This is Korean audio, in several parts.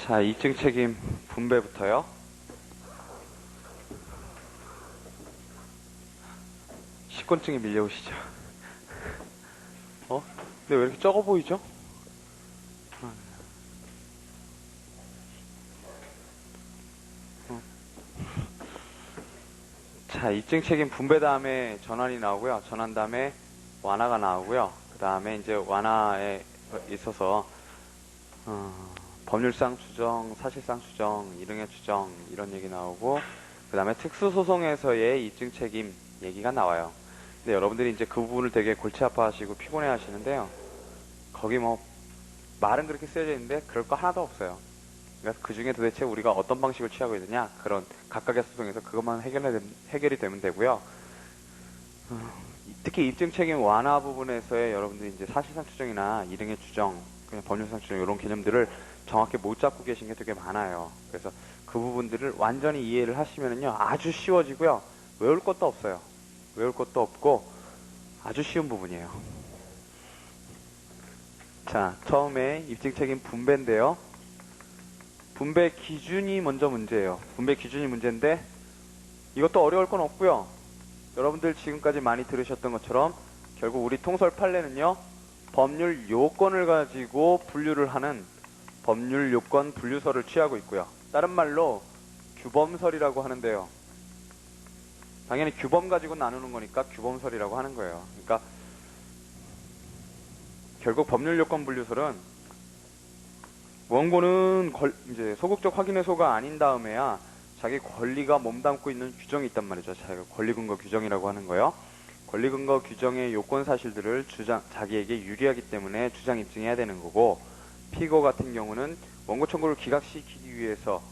자, 이증 책임 분배부터요. 식곤증이 밀려오시죠. 근데 왜 이렇게 적어 보이죠? 자, 이증 책임 분배 다음에 전환이 나오고요. 전환 다음에 완화가 나오고요. 그 다음에 이제 완화에 있어서 법률상 추정, 사실상 추정, 이릉의 추정 이런 얘기 나오고, 그 다음에 특수소송에서의 이증 책임 얘기가 나와요. 근데 여러분들이 이제 그 부분을 되게 골치 아파하시고 피곤해 하시는데요. 거기 뭐 말은 그렇게 쓰여져 있는데 그럴 거 하나도 없어요. 그러니까 그 중에 도대체 우리가 어떤 방식을 취하고 있느냐, 그런 각각의 소송에서 그것만 해결이 되면 되고요. 특히 입증 책임 완화 부분에서의 여러분들이 이제 사실상 추정이나 이릉의 추정, 그냥 법률상 추정 이런 개념들을 정확히 못 잡고 계신 게 되게 많아요. 그래서 그 부분들을 완전히 이해를 하시면은요, 아주 쉬워지고요. 외울 것도 없어요. 외울 것도 없고 아주 쉬운 부분이에요. 자, 처음에 입증 책임 분배인데요. 분배 기준이 먼저 문제예요. 분배 기준이 문제인데 이것도 어려울 건 없고요. 여러분들 지금까지 많이 들으셨던 것처럼 결국 우리 통설 판례는요, 법률 요건을 가지고 분류를 하는 법률 요건 분류설을 취하고 있고요. 다른 말로 규범설이라고 하는데요. 당연히 규범 가지고 나누는 거니까 규범설이라고 하는 거예요. 그러니까 결국 법률 요건 분류설은 원고는 이제 소극적 확인의 소가 아닌 다음에야 자기 권리가 몸담고 있는 규정이 있단 말이죠. 자기가 권리 근거 규정이라고 하는 거예요. 권리 근거 규정의 요건 사실들을 자기에게 유리하기 때문에 주장 입증해야 되는 거고, 피고 같은 경우는 원고 청구를 기각시키기 위해서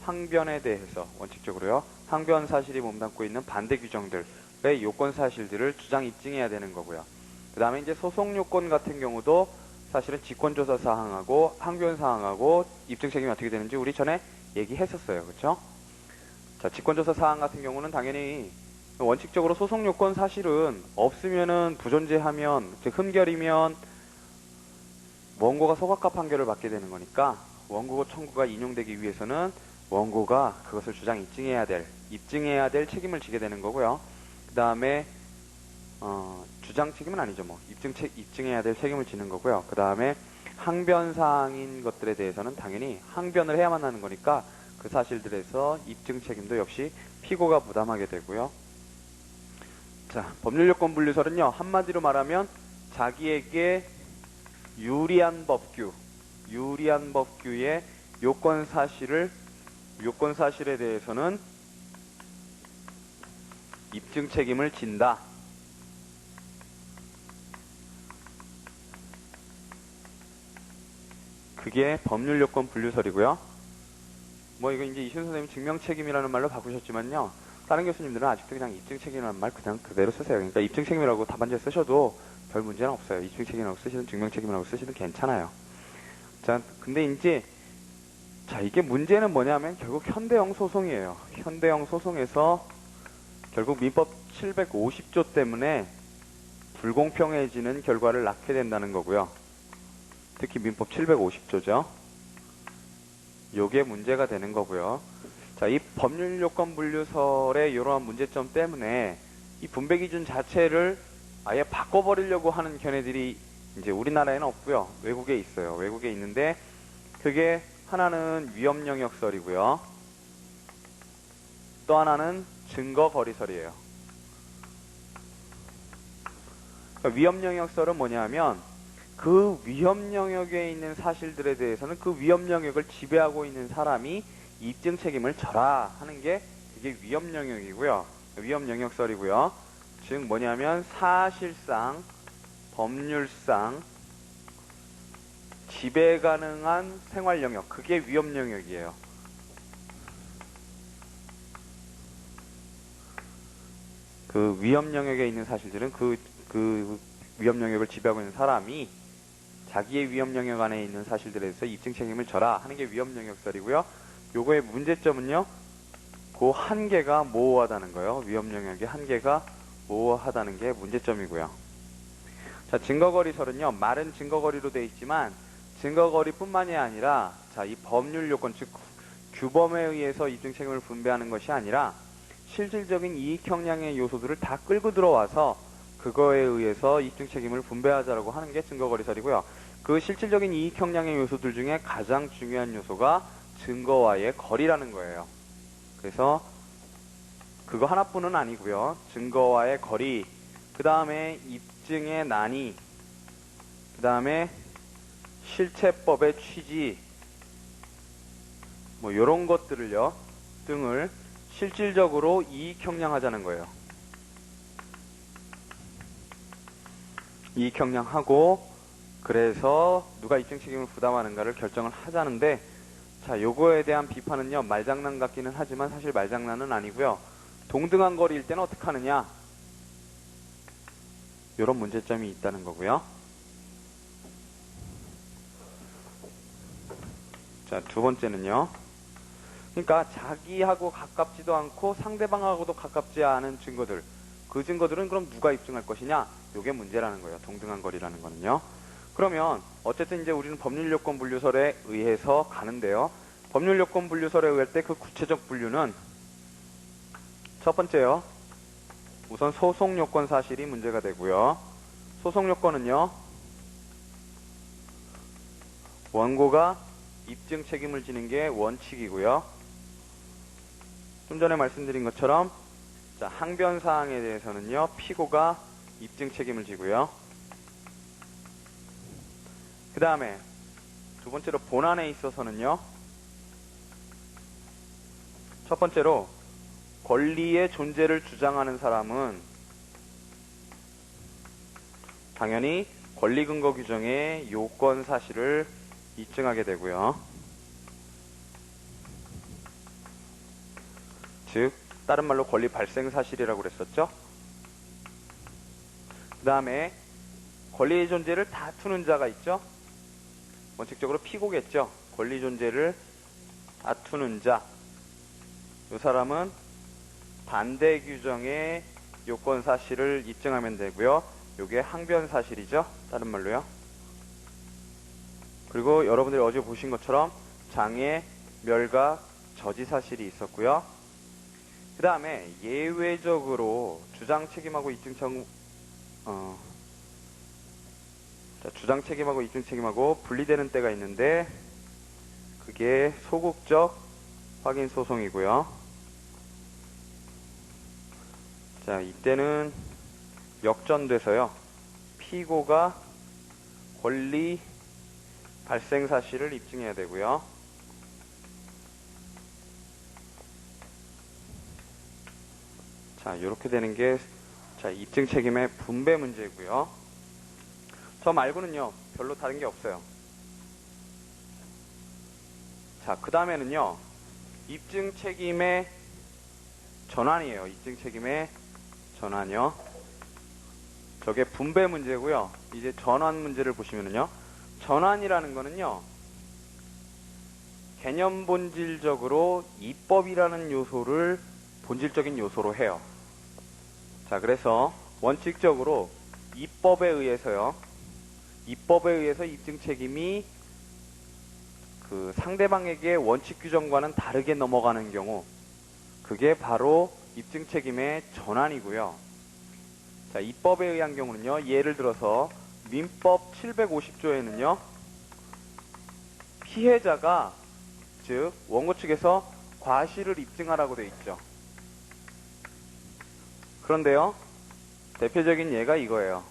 항변에 대해서 원칙적으로요, 항변 사실이 몸담고 있는 반대 규정들의 요건 사실들을 주장 입증해야 되는 거고요. 그 다음에 이제 소송 요건 같은 경우도 사실은 직권조사 사항하고 항변 사항하고 입증 책임이 어떻게 되는지 우리 전에 얘기했었어요. 그렇죠? 자, 직권조사 사항 같은 경우는 당연히 원칙적으로 소송 요건 사실은 없으면은 부존재하면, 즉 흠결이면 원고가 소각과 판결을 받게 되는 거니까 원고 청구가 인용되기 위해서는 원고가 그것을 주장 입증해야 될 책임을 지게 되는 거고요. 그 다음에 주장 책임은 아니죠. 뭐 입증해야 될 책임을 지는 거고요. 그 다음에 항변 사항인 것들에 대해서는 당연히 항변을 해야만 하는 거니까 그 사실들에서 입증 책임도 역시 피고가 부담하게 되고요. 자, 법률 요건 분류설은요, 한마디로 말하면 자기에게 유리한 법규의 요건 사실에 대해서는 입증 책임을 진다. 그게 법률 요건 분류설이고요. 뭐 이거 이제 이시훈 선생님 증명 책임이라는 말로 바꾸셨지만요, 다른 교수님들은 아직도 그냥 입증 책임이라는 말 그냥 그대로 쓰세요. 그러니까 입증 책임이라고 답안지에 쓰셔도 별 문제는 없어요. 입증 책임이라고 쓰시든 증명 책임이라고 쓰시든 괜찮아요. 자, 근데 이제 이게 문제는 뭐냐면 결국 현대형 소송이에요. 현대형 소송에서 결국 민법 750조 때문에 불공평해지는 결과를 낳게 된다는 거고요. 특히 민법 750조죠. 요게 문제가 되는 거고요. 자, 이 법률 요건 분류설의 이러한 문제점 때문에 이 분배 기준 자체를 아예 바꿔버리려고 하는 견해들이 이제 우리나라에는 없고요. 외국에 있어요. 외국에 있는데 그게 하나는 위험 영역설이고요. 또 하나는 증거 거리설이에요. 그러니까 위험 영역설은 뭐냐면 그 위험 영역에 있는 사실들에 대해서는 그 위험 영역을 지배하고 있는 사람이 입증 책임을 져라 하는 게 이게 위험 영역이고요. 위험 영역설이고요. 즉 뭐냐면 사실상, 법률상 지배 가능한 생활 영역, 그게 위험 영역이에요. 그 위험 영역에 있는 사실들은 그 위험 영역을 지배하고 있는 사람이 자기의 위험 영역 안에 있는 사실들에 대해서 입증 책임을 져라 하는 게 위험 영역설이고요. 요거의 문제점은요, 그 한계가 모호하다는 거예요. 위험 영역의 한계가 모호하다는 게 문제점이고요. 자, 증거거리설은요, 말은 증거거리로 되어 있지만 증거거리뿐만이 아니라 자, 이 법률 요건 즉 규범에 의해서 입증 책임을 분배하는 것이 아니라 실질적인 이익 형량의 요소들을 다 끌고 들어와서 그거에 의해서 입증 책임을 분배하자라고 하는 게 증거거리설이고요. 그 실질적인 이익 형량의 요소들 중에 가장 중요한 요소가 증거와의 거리라는 거예요. 그래서 그거 하나뿐은 아니고요. 증거와의 거리, 그 다음에 입증의 난이, 그 다음에 실체법의 취지, 뭐 요런 것들을요 등을 실질적으로 이익 형량하자는 거예요. 이익 형량하고 그래서 누가 입증 책임을 부담하는가를 결정을 하자는데, 자, 요거에 대한 비판은요 말장난 같기는 하지만 사실 말장난은 아니고요. 동등한 거리일 때는 어떻게 하느냐, 요런 문제점이 있다는 거고요. 자, 두 번째는요, 그러니까 자기하고 가깝지도 않고 상대방하고도 가깝지 않은 증거들, 그 증거들은 그럼 누가 입증할 것이냐, 요게 문제라는 거예요. 동등한 거리라는 거는요. 그러면 어쨌든 이제 우리는 법률요건 분류설에 의해서 가는데요. 법률요건 분류설에 의할 때 그 구체적 분류는 첫 번째요, 우선 소송요건 사실이 문제가 되고요. 소송요건은요, 원고가 입증 책임을 지는 게 원칙이고요. 좀 전에 말씀드린 것처럼 자, 항변사항에 대해서는요 피고가 입증 책임을 지고요. 그 다음에 두 번째로 본안에 있어서는요, 첫 번째로 권리의 존재를 주장하는 사람은 당연히 권리 근거 규정의 요건 사실을 입증하게 되고요. 즉 다른 말로 권리 발생 사실이라고 그랬었죠. 그 다음에 권리의 존재를 다투는 자가 있죠. 원칙적으로 피고겠죠. 권리 존재를 다투는 자, 이 사람은 반대 규정의 요건 사실을 입증하면 되고요. 요게 항변 사실이죠. 다른 말로요. 그리고 여러분들이 어제 보신 것처럼 장애, 멸각, 저지 사실이 있었고요. 그 다음에 예외적으로 주장 책임하고 입증 주장 책임하고 입증 책임하고 분리되는 때가 있는데 그게 소극적 확인 소송이고요. 자, 이때는 역전돼서요, 피고가 권리 발생 사실을 입증해야 되고요. 자, 이렇게 되는 게 자, 입증 책임의 분배 문제고요. 저 말고는요 별로 다른 게 없어요. 자, 그 다음에는요 입증 책임의 전환이에요. 입증 책임의 전환이요. 저게 분배 문제고요. 이제 전환 문제를 보시면은요, 전환이라는 거는요 개념 본질적으로 입법이라는 요소를 본질적인 요소로 해요. 자, 그래서 원칙적으로 입법에 의해서 입증 책임이 그 상대방에게 원칙 규정과는 다르게 넘어가는 경우, 그게 바로 입증 책임의 전환이고요. 자, 입법에 의한 경우는요, 예를 들어서 민법 750조에는요 피해자가 즉 원고 측에서 과실을 입증하라고 되어 있죠. 그런데요, 대표적인 예가 이거예요.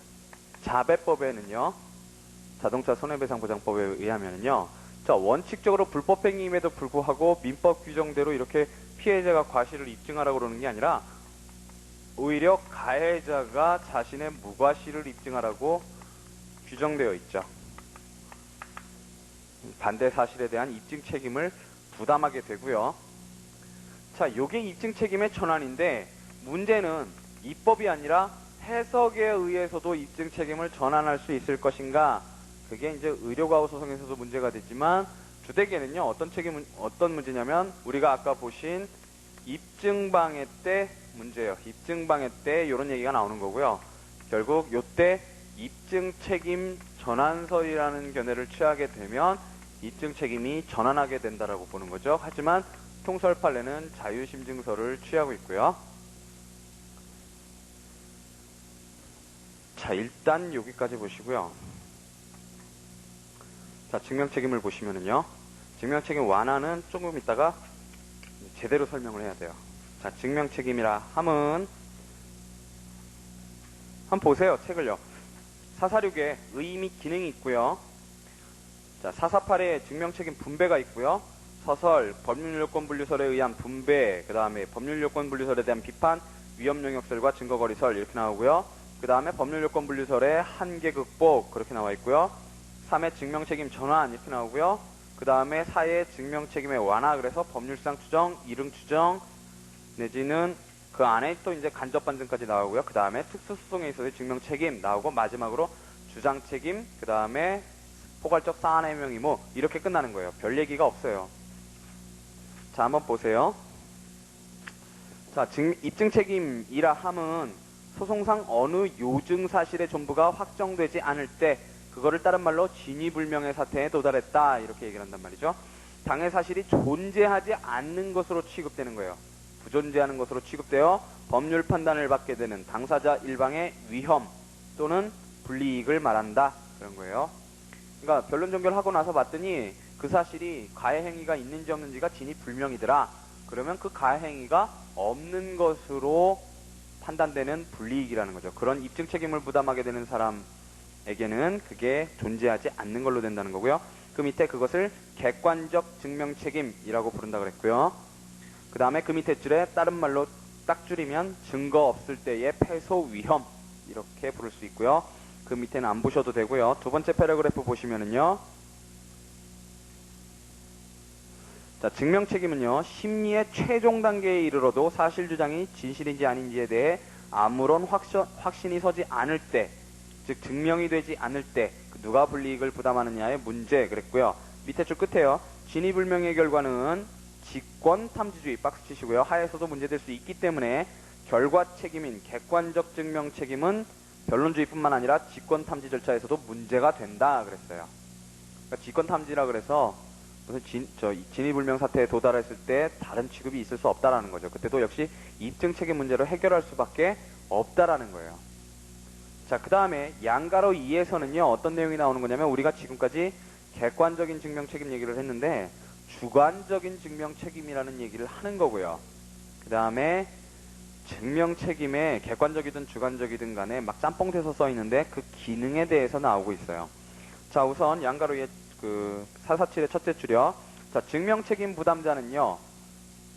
자배법에는요, 자동차 손해배상보장법에 의하면은요, 자, 원칙적으로 불법행위임에도 불구하고 민법 규정대로 이렇게 피해자가 과실을 입증하라고 그러는 게 아니라 오히려 가해자가 자신의 무과실을 입증하라고 규정되어 있죠. 반대 사실에 대한 입증 책임을 부담하게 되고요. 자, 요게 입증 책임의 전환인데, 문제는 입법이 아니라 해석에 의해서도 입증 책임을 전환할 수 있을 것인가, 그게 이제 의료가호 소송에서도 문제가 됐지만, 주택에는요 어떤 문제냐면 우리가 아까 보신 입증방해 때 문제예요. 입증방해 때 이런 얘기가 나오는 거고요. 결국 요때 입증 책임 전환설이라는 견해를 취하게 되면 입증 책임이 전환하게 된다라고 보는 거죠. 하지만 통설 판례는 자유심증설을 취하고 있고요. 자, 일단 여기까지 보시고요. 자, 증명책임을 보시면은요. 증명책임 완화는 조금 있다가 제대로 설명을 해야 돼요. 자, 증명책임이라 함은 한번 보세요. 책을요. 446에 의미 기능이 있고요. 자, 448에 증명책임 분배가 있고요. 서설, 법률요건 분류설에 의한 분배, 그 다음에 법률요건 분류설에 대한 비판, 위험용역설과 증거거리설 이렇게 나오고요. 그 다음에 법률요건 분류설의 한계 극복 그렇게 나와 있고요. 3의 증명책임 전환 이렇게 나오고요. 그 다음에 4의 증명책임의 완화, 그래서 법률상 추정, 이릉 추정 내지는 그 안에 또 이제 간접반증까지 나오고요. 그 다음에 특수소송에 있어서의 증명책임 나오고, 마지막으로 주장책임, 그 다음에 포괄적 사안해명 의무 이렇게 끝나는 거예요. 별 얘기가 없어요. 자, 한번 보세요. 자, 입증책임이라 함은 소송상 어느 요증 사실의 전부가 확정되지 않을 때 그거를 다른 말로 진위불명의 사태에 도달했다 이렇게 얘기를 한단 말이죠. 당해 사실이 존재하지 않는 것으로 취급되는 거예요. 부존재하는 것으로 취급되어 법률 판단을 받게 되는 당사자 일방의 위험 또는 불이익을 말한다 그런 거예요. 그러니까 변론 종결하고 나서 봤더니 그 사실이 가해행위가 있는지 없는지가 진위불명이더라. 그러면 그 가해행위가 없는 것으로 판단되는 불이익이라는 거죠. 그런 입증 책임을 부담하게 되는 사람에게는 그게 존재하지 않는 걸로 된다는 거고요. 그 밑에 그것을 객관적 증명 책임이라고 부른다 그랬고요. 그 다음에 그 밑에 줄에 다른 말로 딱 줄이면 증거 없을 때의 패소 위험 이렇게 부를 수 있고요. 그 밑에는 안 보셔도 되고요. 두 번째 패러그래프 보시면은요. 자, 증명 책임은요. 심리의 최종 단계에 이르러도 사실 주장이 진실인지 아닌지에 대해 아무런 확신이 서지 않을 때, 즉 증명이 되지 않을 때 누가 불이익을 부담하느냐의 문제 그랬고요. 밑에 줄 끝에요. 진위불명의 결과는 직권탐지주의 박스 치시고요. 하에서도 문제될 수 있기 때문에 결과 책임인 객관적 증명 책임은 변론주의뿐만 아니라 직권탐지 절차에서도 문제가 된다 그랬어요. 그러니까 직권탐지라 그래서 무슨 진위불명 사태에 도달했을 때 다른 취급이 있을 수 없다라는 거죠. 그때도 역시 입증 책임 문제로 해결할 수밖에 없다라는 거예요. 자, 그 다음에 양가로 2에서는요 어떤 내용이 나오는 거냐면, 우리가 지금까지 객관적인 증명 책임 얘기를 했는데 주관적인 증명 책임이라는 얘기를 하는 거고요. 그 다음에 증명 책임에 객관적이든 주관적이든 간에 막 짬뽕돼서 써 있는데 그 기능에 대해서 나오고 있어요. 자, 우선 양가로의 그 447의 첫째 줄이요. 자, 증명 책임 부담자는요,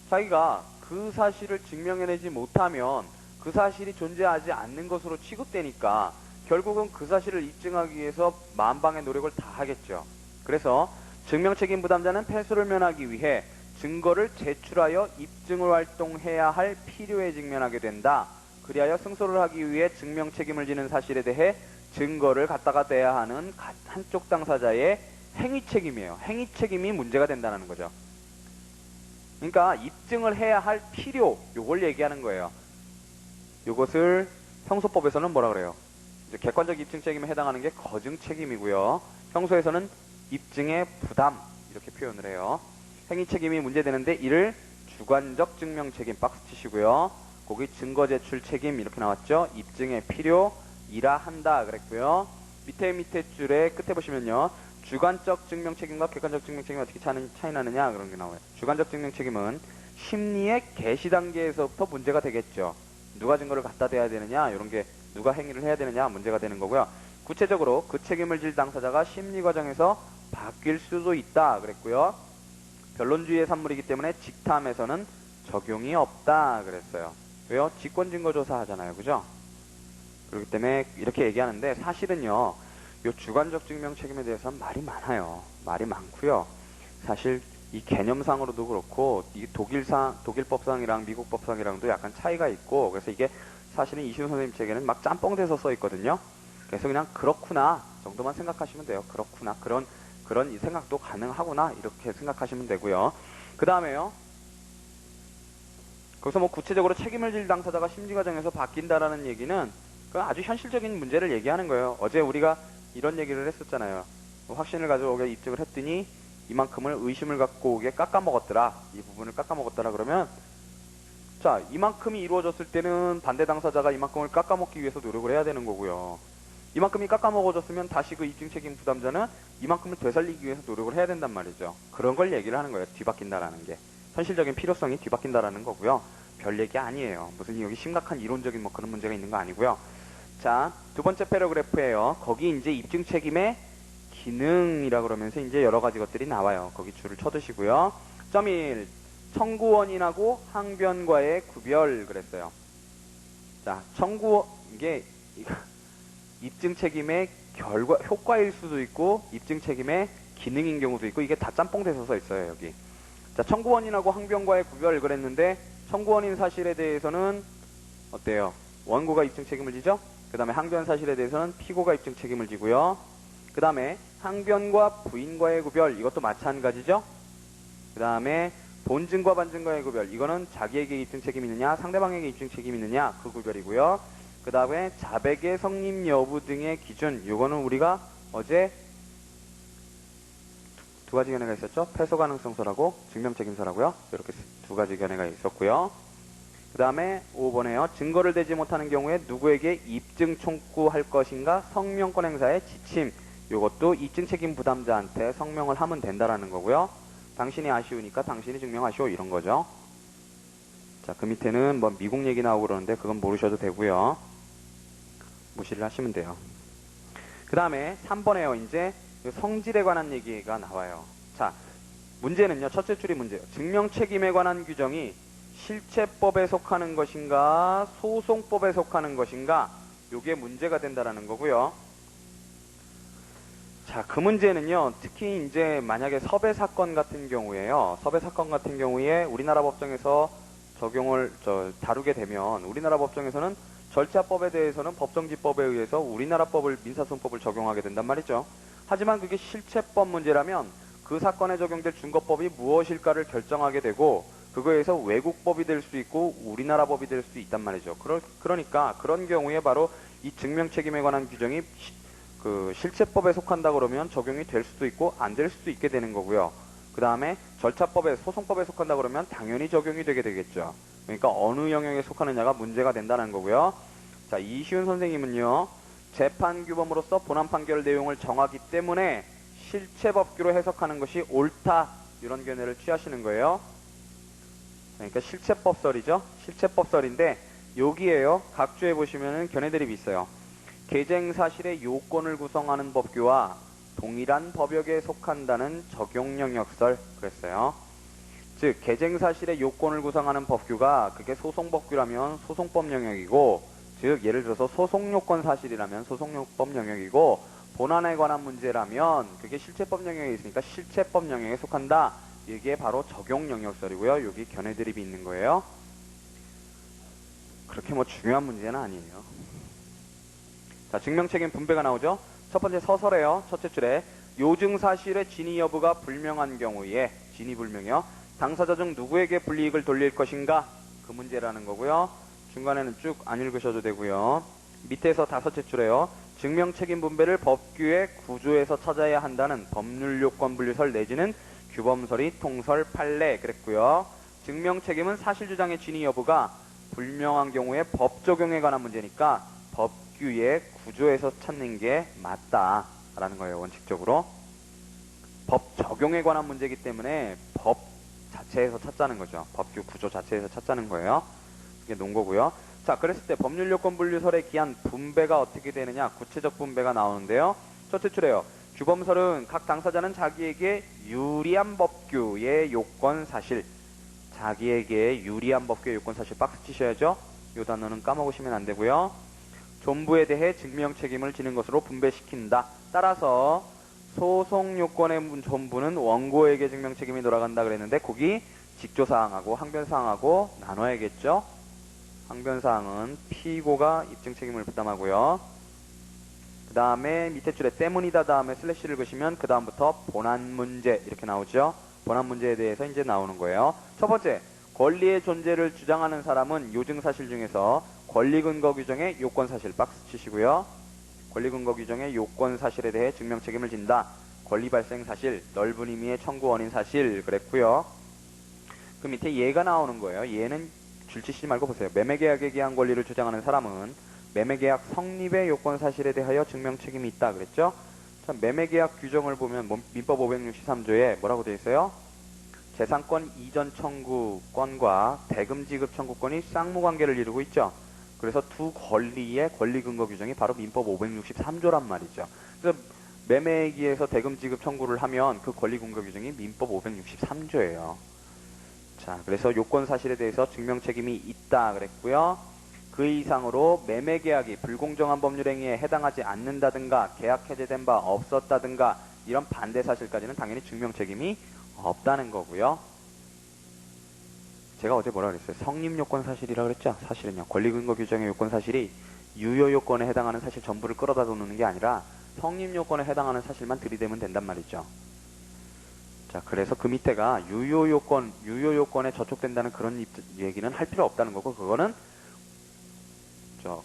자기가 그 사실을 증명해내지 못하면 그 사실이 존재하지 않는 것으로 취급되니까 결국은 그 사실을 입증하기 위해서 만방의 노력을 다 하겠죠. 그래서 증명 책임 부담자는 패소를 면하기 위해 증거를 제출하여 입증을 활동해야 할 필요에 직면하게 된다. 그리하여 승소를 하기 위해 증명 책임을 지는 사실에 대해 증거를 갖다가 대야 하는 한쪽 당사자의 행위 책임이에요. 행위 책임이 문제가 된다는 거죠. 그러니까 입증을 해야 할 필요, 요걸 얘기하는 거예요. 요것을 형소법에서는 뭐라 그래요? 이제 객관적 입증 책임에 해당하는 게 거증 책임이고요. 형소에서는 입증의 부담 이렇게 표현을 해요. 행위 책임이 문제되는데 이를 주관적 증명 책임 박스 치시고요. 거기 증거 제출 책임 이렇게 나왔죠. 입증의 필요이라 한다 그랬고요. 밑에 줄에 끝에 보시면요. 주관적 증명 책임과 객관적 증명 책임이 어떻게 차이 나느냐 그런 게 나와요. 주관적 증명 책임은 심리의 개시 단계에서부터 문제가 되겠죠. 누가 증거를 갖다 대야 되느냐, 이런 게 누가 행위를 해야 되느냐 문제가 되는 거고요. 구체적으로 그 책임을 질 당사자가 심리 과정에서 바뀔 수도 있다 그랬고요. 변론주의의 산물이기 때문에 직탐에서는 적용이 없다 그랬어요. 왜요? 직권증거조사 하잖아요. 그죠? 그렇기 때문에 이렇게 얘기하는데, 사실은요 요 주관적 증명 책임에 대해서는 말이 많아요. 말이 많고요. 사실 이 개념상으로도 그렇고 이 독일법상이랑 미국법상이랑도 약간 차이가 있고, 그래서 이게 사실은 이시훈 선생님 책에는 막 짬뽕돼서 써 있거든요. 그래서 그냥 그렇구나 정도만 생각하시면 돼요. 그렇구나, 그런 이 생각도 가능하구나 이렇게 생각하시면 되고요. 그 다음에요, 거기서 뭐 구체적으로 책임을 질 당사자가 심리 과정에서 바뀐다라는 얘기는 그 아주 현실적인 문제를 얘기하는 거예요. 어제 우리가 이런 얘기를 했었잖아요. 확신을 가져오게 입증을 했더니 이만큼을 의심을 갖고 오게 깎아먹었더라. 이 부분을 깎아먹었더라. 그러면 자, 이만큼이 이루어졌을 때는 반대 당사자가 이만큼을 깎아먹기 위해서 노력을 해야 되는 거고요. 이만큼이 깎아먹어졌으면 다시 그 입증 책임 부담자는 이만큼을 되살리기 위해서 노력을 해야 된단 말이죠. 그런 걸 얘기를 하는 거예요. 뒤바뀐다라는 게. 현실적인 필요성이 뒤바뀐다라는 거고요. 별 얘기 아니에요. 무슨 여기 심각한 이론적인 뭐 그런 문제가 있는 거 아니고요. 자, 두 번째 패러그래프예요. 거기 이제 입증 책임의 기능이라 그러면서 이제 여러 가지 것들이 나와요. 거기 줄을 쳐두시고요. 점 1. 청구원인하고 항변과의 구별 그랬어요. 자, 이게 입증 책임의 효과일 수도 있고 입증 책임의 기능인 경우도 있고 이게 다 짬뽕 돼서 써 있어요, 여기. 자, 청구원인하고 항변과의 구별 그랬는데 청구원인 사실에 대해서는 어때요? 원고가 입증 책임을 지죠? 그 다음에 항변 사실에 대해서는 피고가 입증 책임을 지고요. 그 다음에 항변과 부인과의 구별 이것도 마찬가지죠? 그 다음에 본증과 반증과의 구별 이거는 자기에게 입증 책임이 있느냐 상대방에게 입증 책임이 있느냐 그 구별이고요. 그 다음에 자백의 성립 여부 등의 기준 이거는 우리가 어제 두 가지 견해가 있었죠. 패소 가능성서라고 증명책임서라고요. 이렇게 두 가지 견해가 있었고요. 그 다음에 5번에요. 증거를 대지 못하는 경우에 누구에게 입증 청구할 것인가 성명권 행사의 지침 이것도 입증 책임 부담자한테 성명을 하면 된다라는 거고요. 당신이 아쉬우니까 당신이 증명하시오 이런 거죠. 자, 그 밑에는 뭐 미국 얘기 나오고 그러는데 그건 모르셔도 되고요. 무시를 하시면 돼요. 그 다음에 3번에요. 이제 성질에 관한 얘기가 나와요. 자, 문제는요. 첫째 줄이 문제예요. 증명 책임에 관한 규정이 실체법에 속하는 것인가 소송법에 속하는 것인가 요게 문제가 된다라는 거고요. 자, 그 문제는요. 특히 이제 만약에 섭외 사건 같은 경우에요. 섭외 사건 같은 경우에 우리나라 법정에서 적용을 다루게 되면 우리나라 법정에서는 절차법에 대해서는 법정지법에 의해서 우리나라 법을 민사소송법을 적용하게 된단 말이죠. 하지만 그게 실체법 문제라면 그 사건에 적용될 준거법이 무엇일까를 결정하게 되고 그거에서 외국법이 될 수 있고 우리나라 법이 될 수 있단 말이죠. 그러니까 그런 경우에 바로 이 증명책임에 관한 규정이 그 실체법에 속한다 그러면 적용이 될 수도 있고 안 될 수도 있게 되는 거고요. 그 다음에 절차법에 소송법에 속한다 그러면 당연히 적용이 되게 되겠죠. 그러니까 어느 영역에 속하느냐가 문제가 된다는 거고요. 자, 이시훈 선생님은요. 재판규범으로서 본안 판결 내용을 정하기 때문에 실체법규로 해석하는 것이 옳다 이런 견해를 취하시는 거예요. 그러니까 실체법설이죠. 실체법설인데 여기에요. 각주에 보시면은 견해들이 있어요. 개쟁사실의 요건을 구성하는 법규와 동일한 법역에 속한다는 적용영역설 그랬어요. 즉 개쟁사실의 요건을 구성하는 법규가 그게 소송법규라면 소송법 영역이고 즉 예를 들어서 소송요건 사실이라면 소송요법 영역이고 본안에 관한 문제라면 그게 실체법 영역에 있으니까 실체법 영역에 속한다. 이게 바로 적용영역설이고요. 여기 견해드립이 있는 거예요. 그렇게 뭐 중요한 문제는 아니에요. 자, 증명책임 분배가 나오죠. 첫 번째 서설에요. 첫째 줄에 요증사실의 진위 여부가 불명한 경우에 진위 불명이요. 당사자 중 누구에게 불이익을 돌릴 것인가 그 문제라는 거고요. 중간에는 쭉 안 읽으셔도 되고요. 밑에서 다섯째 줄에요. 증명책임 분배를 법규의 구조에서 찾아야 한다는 법률요건 분류설 내지는 규범설이 통설 판례 그랬고요. 증명책임은 사실주장의 진위 여부가 불명한 경우에 법 적용에 관한 문제니까 법규의 구조에서 찾는 게 맞다라는 거예요. 원칙적으로. 법 적용에 관한 문제이기 때문에 법 자체에서 찾자는 거죠. 법규 구조 자체에서 찾자는 거예요. 이게 논 거고요. 자, 그랬을 때 법률요건 분류설에 기한 분배가 어떻게 되느냐 구체적 분배가 나오는데요. 첫째 줄에요. 규범설은 각 당사자는 자기에게 유리한 법규의 요건 사실 자기에게 유리한 법규의 요건 사실 박스 치셔야죠. 이 단어는 까먹으시면 안 되고요. 존부에 대해 증명 책임을 지는 것으로 분배시킨다. 따라서 소송 요건의 존부는 원고에게 증명 책임이 돌아간다 그랬는데 거기 직조사항하고 항변사항하고 나눠야겠죠. 항변사항은 피고가 입증 책임을 부담하고요. 그 다음에 밑에 줄에 때문이다 다음에 슬래시를 그시면 그 다음부터 본안 문제 이렇게 나오죠. 본안 문제에 대해서 이제 나오는 거예요. 첫 번째, 권리의 존재를 주장하는 사람은 요증사실 중에서 권리 근거 규정의 요건 사실 박스 치시고요. 권리 근거 규정의 요건 사실에 대해 증명 책임을 진다. 권리 발생 사실, 넓은 의미의 청구 원인 사실 그랬고요. 그 밑에 얘가 나오는 거예요. 얘는 줄 치시지 말고 보세요. 매매계약에 기한 권리를 주장하는 사람은 매매계약 성립의 요건 사실에 대하여 증명 책임이 있다 그랬죠. 자, 매매계약 규정을 보면 민법 563조에 뭐라고 되어 있어요? 재산권 이전 청구권과 대금 지급 청구권이 쌍무관계를 이루고 있죠. 그래서 두 권리의 권리 근거 규정이 바로 민법 563조란 말이죠. 그래서 매매기에서 대금 지급 청구를 하면 그 권리 근거 규정이 민법 563조예요. 자, 그래서 요건 사실에 대해서 증명 책임이 있다 그랬고요. 그 이상으로 매매계약이 불공정한 법률 행위에 해당하지 않는다든가 계약 해제된 바 없었다든가 이런 반대 사실까지는 당연히 증명 책임이 없다는 거고요. 제가 어제 뭐라 그랬어요? 성립 요건 사실이라 그랬죠? 사실은요. 권리 근거 규정의 요건 사실이 유효 요건에 해당하는 사실 전부를 끌어다 놓는 게 아니라 성립 요건에 해당하는 사실만 들이대면 된단 말이죠. 자, 그래서 그 밑에가 유효 요건에 저촉된다는 그런 얘기는 할 필요 없다는 거고, 그거는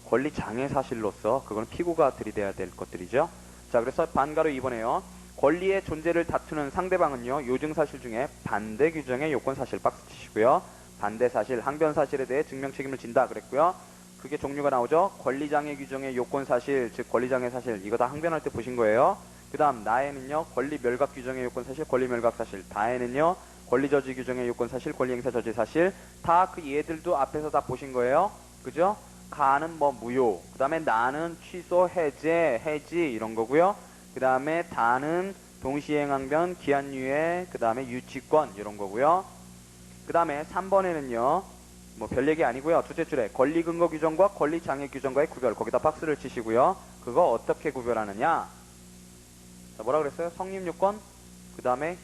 권리 장애 사실로서 그건 피고가 들이대야 될 것들이죠. 자, 그래서 반가로 2번에요. 권리의 존재를 다투는 상대방은요, 요증 사실 중에 반대 규정의 요건 사실 박스 치시고요. 반대 사실, 항변 사실에 대해 증명 책임을 진다 그랬고요. 그게 종류가 나오죠. 권리장애 규정의 요건 사실, 즉 권리장애 사실, 이거 다 항변할 때 보신 거예요. 그 다음 나에는요, 권리 멸각 규정의 요건 사실, 권리 멸각 사실. 다에는요, 권리 저지 규정의 요건 사실, 권리 행사 저지 사실. 다 그 얘들도 앞에서 다 보신 거예요. 그죠? 가는 뭐 무효, 그 다음에 나는 취소, 해지 이런 거고요. 그 다음에 다는 동시행항변, 기한유예, 그 다음에 유치권 이런 거고요. 그 다음에 3번에는요, 뭐 별 얘기 아니고요. 둘째 줄에 권리 근거 규정과 권리 장애 규정과의 구별, 거기다 박스를 치시고요. 그거 어떻게 구별하느냐? 자, 뭐라 그랬어요? 성립 요건, 그 다음에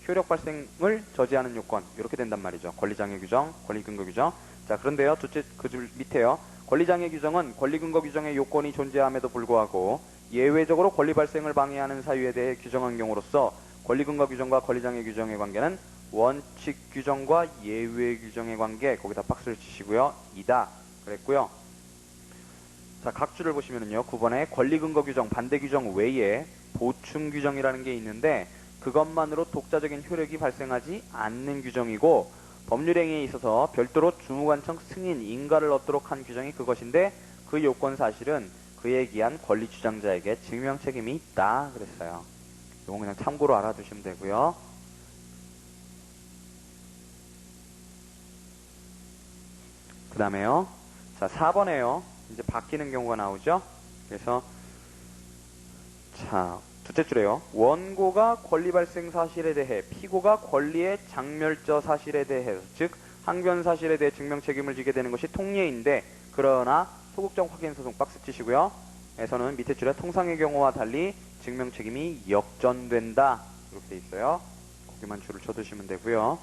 효력 발생을 저지하는 요건, 이렇게 된단 말이죠. 권리 장애 규정, 권리 근거 규정. 자, 그런데요, 둘째 그 줄 밑에요. 권리 장애 규정은 권리 근거 규정의 요건이 존재함에도 불구하고 예외적으로 권리 발생을 방해하는 사유에 대해 규정한 경우로서 권리 근거 규정과 권리 장애 규정의 관계는 원칙 규정과 예외 규정의 관계, 거기다 박스를 치시고요. 이다 그랬고요. 자, 각 줄을 보시면은요, 9번에 권리 근거 규정, 반대 규정 외에 보충 규정이라는 게 있는데 그것만으로 독자적인 효력이 발생하지 않는 규정이고, 법률행위에 있어서 별도로 주무관청 승인, 인가를 얻도록 한 규정이 그것인데 그 요건 사실은 그에 기한 권리 주장자에게 증명 책임이 있다 그랬어요. 이건 그냥 참고로 알아두시면 되고요. 그 다음에요. 자, 4번에요. 이제 바뀌는 경우가 나오죠. 그래서 자, 둘째 줄에요. 원고가 권리 발생 사실에 대해 피고가 권리의 장멸저 사실에 대해, 즉 항변 사실에 대해 증명 책임을 지게 되는 것이 통례인데, 그러나 소극적 확인 소송 박스 치시고요. 에서는 밑에 줄에 통상의 경우와 달리 증명 책임이 역전된다 이렇게 돼 있어요. 거기만 줄을 쳐두시면 되고요.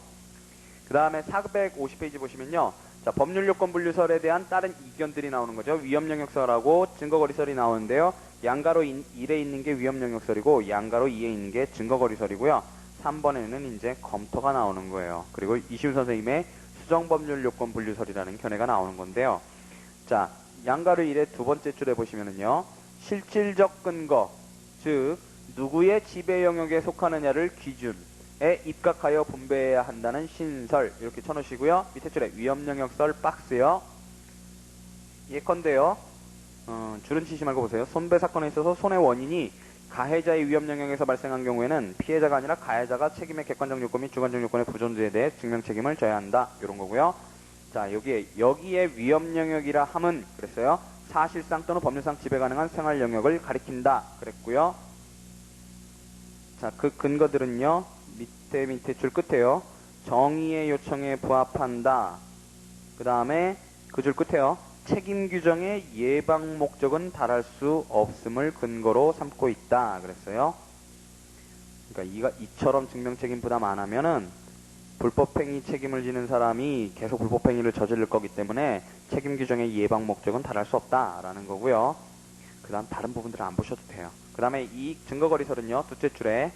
그 다음에 450페이지 보시면요. 자, 법률 요건 분류설에 대한 다른 이견들이 나오는 거죠. 위험 영역설하고 증거거리설이 나오는데요. 양가로 1에 있는 게 위험 영역설이고 양가로 2에 있는 게 증거거리설이고요. 3번에는 이제 검토가 나오는 거예요. 그리고 이시훈 선생님의 수정법률 요건 분류설이라는 견해가 나오는 건데요. 자, 양가로 1의 두 번째 줄에 보시면은요. 실질적 근거, 즉 누구의 지배 영역에 속하느냐를 기준에 입각하여 분배해야 한다는 신설, 이렇게 쳐놓으시고요. 밑에 줄에 위험 영역설 박스요. 예컨대요. 줄은 치지 말고 보세요. 손배 사건에 있어서 손해 원인이 가해자의 위험 영역에서 발생한 경우에는 피해자가 아니라 가해자가 책임의 객관적 요건 및 주관적 요건의 부존재에 대해 증명 책임을 져야 한다. 이런 거고요. 자, 여기에 위험 영역이라 함은 그랬어요. 사실상 또는 법률상 지배 가능한 생활 영역을 가리킨다. 그랬고요. 자, 그 근거들은요. 밑에 줄 끝에요. 정의의 요청에 부합한다. 그 다음에 그 줄 끝에요. 책임 규정의 예방 목적은 달할 수 없음을 근거로 삼고 있다 그랬어요. 그러니까 이처럼 증명 책임 부담 안 하면은 불법행위 책임을 지는 사람이 계속 불법행위를 저지를 거기 때문에 책임 규정의 예방 목적은 달할 수 없다라는 거고요. 그 다음 다른 부분들은 안 보셔도 돼요. 그 다음에 이 증거거리설은요. 둘째 줄에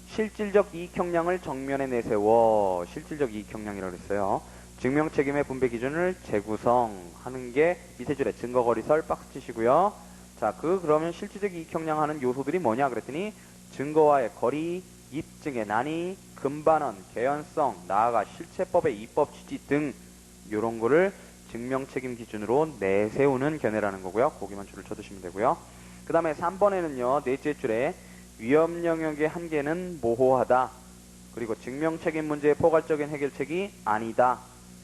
실질적 이익 형량을 정면에 내세워, 실질적 이익 형량이라고 그랬어요. 증명책임의 분배 기준을 재구성하는 게 밑에 줄에 증거거리설 박스 치시고요. 자, 그러면 실질적 이익 형량하는 요소들이 뭐냐 그랬더니 증거와의 거리, 입증의 난이, 금반원, 개연성, 나아가 실체법의 입법 취지 등 이런 거를 증명책임 기준으로 내세우는 견해라는 거고요. 거기만 줄을 쳐두시면 되고요. 그 다음에 3번에는요. 넷째 줄에 위험 영역의 한계는 모호하다. 그리고 증명책임 문제의 포괄적인 해결책이 아니다.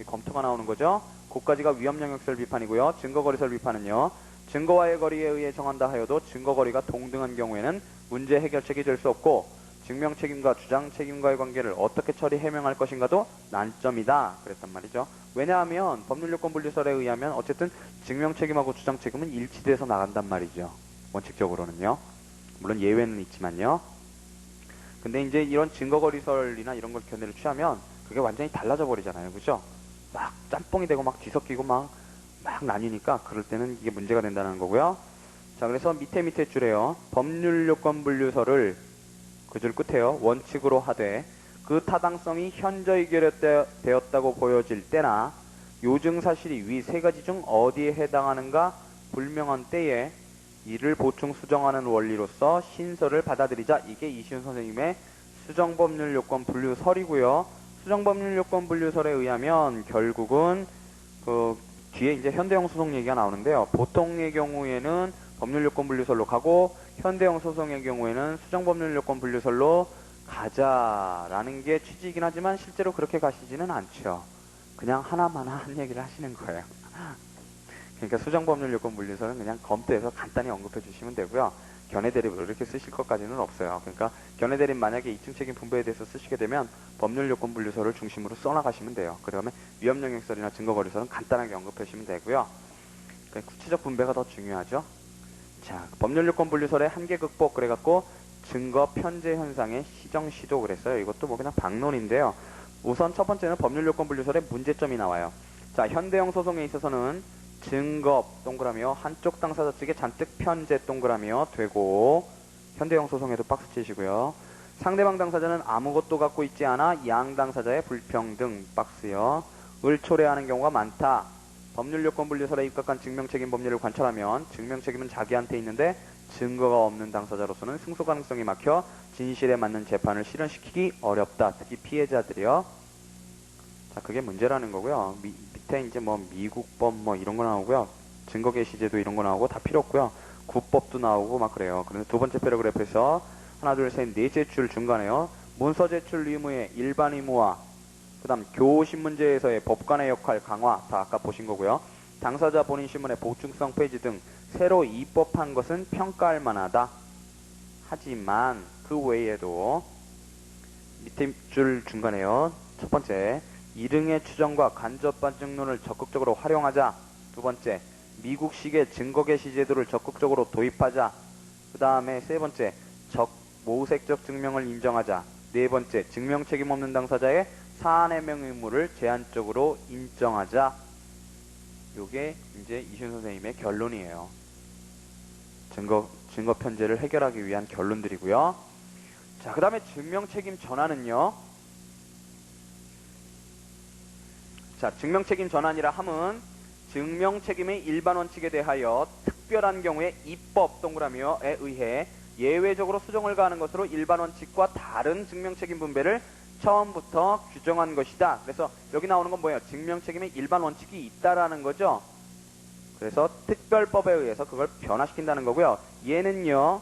검토가 나오는 거죠. 그까지가 위험 영역설 비판이고요. 증거거리설 비판은요. 증거와의 거리에 의해 정한다 하여도 증거거리가 동등한 경우에는 문제 해결책이 될 수 없고 증명책임과 주장책임과의 관계를 어떻게 처리 해명할 것인가도 난점이다. 그랬단 말이죠. 왜냐하면 법률요건분류설에 의하면 어쨌든 증명책임하고 주장책임은 일치돼서 나간단 말이죠. 원칙적으로는요. 물론 예외는 있지만요. 근데 이제 이런 증거거리설이나 이런 걸 견해를 취하면 그게 완전히 달라져 버리잖아요. 그죠? 막 짬뽕이 되고 막 뒤섞이고 막 나뉘니까 그럴 때는 이게 문제가 된다는 거고요. 자, 그래서 밑에 줄에요. 법률요건분류설을 그 줄 끝에요. 원칙으로 하되 그 타당성이 현저히 결여되었다고 보여질 때나 요증 사실이 위 세 가지 중 어디에 해당하는가 불명한 때에 이를 보충 수정하는 원리로서 신설을 받아들이자. 이게 이시훈 선생님의 수정법률요건분류설이고요. 수정법률요건분류설에 의하면 결국은 그 뒤에 이제 현대형 소송 얘기가 나오는데요. 보통의 경우에는 법률요건분류설로 가고 현대형 소송의 경우에는 수정법률요건분류설로 가자라는 게 취지이긴 하지만 실제로 그렇게 가시지는 않죠. 그냥 하나만 한 얘기를 하시는 거예요. 그러니까 수정법률요건분류설은 그냥 검토해서 간단히 언급해 주시면 되고요. 견해대립으로 이렇게 쓰실 것까지는 없어요. 그러니까 견해대립 만약에 이층책임 분배에 대해서 쓰시게 되면 법률요건분류설을 중심으로 써나가시면 돼요. 그 다음에 위험영역설이나 증거거리설은 간단하게 언급해 주시면 되고요. 그러니까 구체적 분배가 더 중요하죠. 자, 법률요건분류설의 한계 극복 그래갖고 증거 편제 현상의 시정 시도 그랬어요. 이것도 뭐 그냥 방론인데요. 우선 첫 번째는 법률요건분류설의 문제점이 나와요. 자, 현대형 소송에 있어서는 증거 동그라미요. 한쪽 당사자 측에 잔뜩 편제 동그라미요. 되고 현대형 소송에도 박스 치시고요. 상대방 당사자는 아무것도 갖고 있지 않아 양 당사자의 불평등 박스요. 을 초래하는 경우가 많다. 법률요건분류설에 입각한 증명책임 법률을 관찰하면 증명책임은 자기한테 있는데 증거가 없는 당사자로서는 승소 가능성이 막혀 진실에 맞는 재판을 실현시키기 어렵다. 특히 피해자들이요. 자, 그게 문제라는 거고요. 밑에 이제 뭐 미국법 뭐 이런 거 나오고요. 증거 게시제도 이런 거 나오고 다 필요 없고요. 구법도 나오고 막 그래요. 그래서 두 번째 패러그래프에서 하나, 둘, 셋, 넷째 줄 중간에요. 문서 제출 의무의 일반 의무와 그 다음 교신문제에서의 법관의 역할 강화 다 아까 보신 거고요. 당사자 본인 신문의 보충성 폐지 등 새로 입법한 것은 평가할 만하다. 하지만 그 외에도 밑에 줄 중간에요. 첫 번째, 이릉의 추정과 간접 반증론을 적극적으로 활용하자. 두 번째, 미국식의 증거 게시 제도를 적극적으로 도입하자. 그 다음에 세 번째, 모색적 증명을 인정하자. 네 번째, 증명 책임 없는 당사자의 사안 해명 의무를 제한적으로 인정하자. 요게 이제 이시훈 선생님의 결론이에요. 증거 편제를 해결하기 위한 결론들이고요. 자, 그 다음에 증명 책임 전환은요. 자, 증명 책임 전환이라 함은 증명 책임의 일반 원칙에 대하여 특별한 경우에 입법 동그라미에 의해 예외적으로 수정을 가하는 것으로 일반 원칙과 다른 증명 책임 분배를 처음부터 규정한 것이다. 그래서 여기 나오는 건 뭐예요? 증명 책임의 일반 원칙이 있다라는 거죠. 그래서 특별법에 의해서 그걸 변화시킨다는 거고요. 얘는요.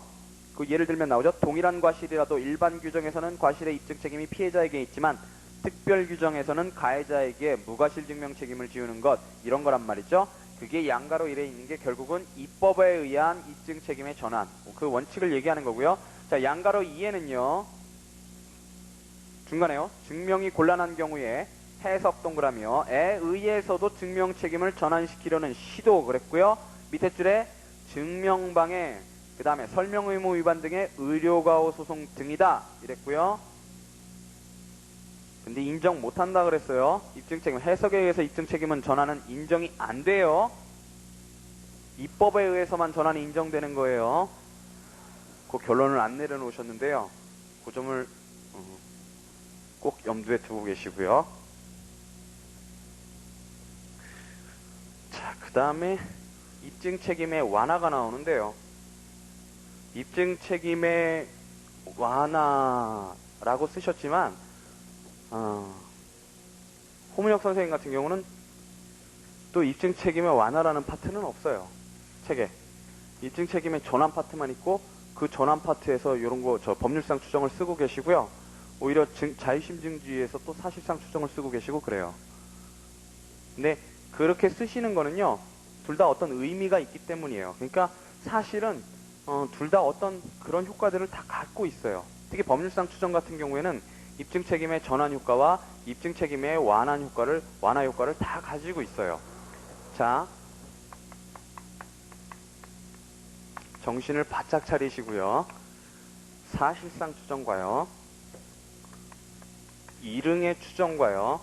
그 예를 들면 나오죠. 동일한 과실이라도 일반 규정에서는 과실의 입증 책임이 피해자에게 있지만 특별 규정에서는 가해자에게 무과실 증명 책임을 지우는 것, 이런 거란 말이죠. 그게 양가로 일에 있는 게 결국은 입법에 의한 입증 책임의 전환, 그 원칙을 얘기하는 거고요. 자, 양가로 2에는요. 중간에요. 증명이 곤란한 경우에 해석 동그라미에 의해서도 증명 책임을 전환시키려는 시도 그랬고요. 밑에 줄에 증명방해, 그 다음에 설명 의무 위반 등의 의료가호 소송 등이다 이랬고요. 근데 인정 못한다 그랬어요. 입증책임, 해석에 의해서 입증책임은 전환은 인정이 안 돼요. 입법에 의해서만 전환이 인정되는 거예요. 그 결론을 안 내려놓으셨는데요. 그 점을 꼭 염두에 두고 계시고요. 그 다음에 입증 책임의 완화가 나오는데요. 입증 책임의 완화라고 쓰셨지만, 호문혁 선생님 같은 경우는 또 입증 책임의 완화라는 파트는 없어요. 책에. 입증 책임의 전환 파트만 있고, 그 전환 파트에서 이런 거, 법률상 추정을 쓰고 계시고요. 오히려 자유심증주의에서 또 사실상 추정을 쓰고 계시고 그래요. 근데 그렇게 쓰시는 거는요, 둘 다 어떤 의미가 있기 때문이에요. 그러니까 사실은 둘 다 어떤 그런 효과들을 다 갖고 있어요. 특히 법률상 추정 같은 경우에는 입증 책임의 전환 효과와 입증 책임의 완화 효과를 다 가지고 있어요. 자, 정신을 바짝 차리시고요. 사실상 추정과요. 이릉의 추정과요.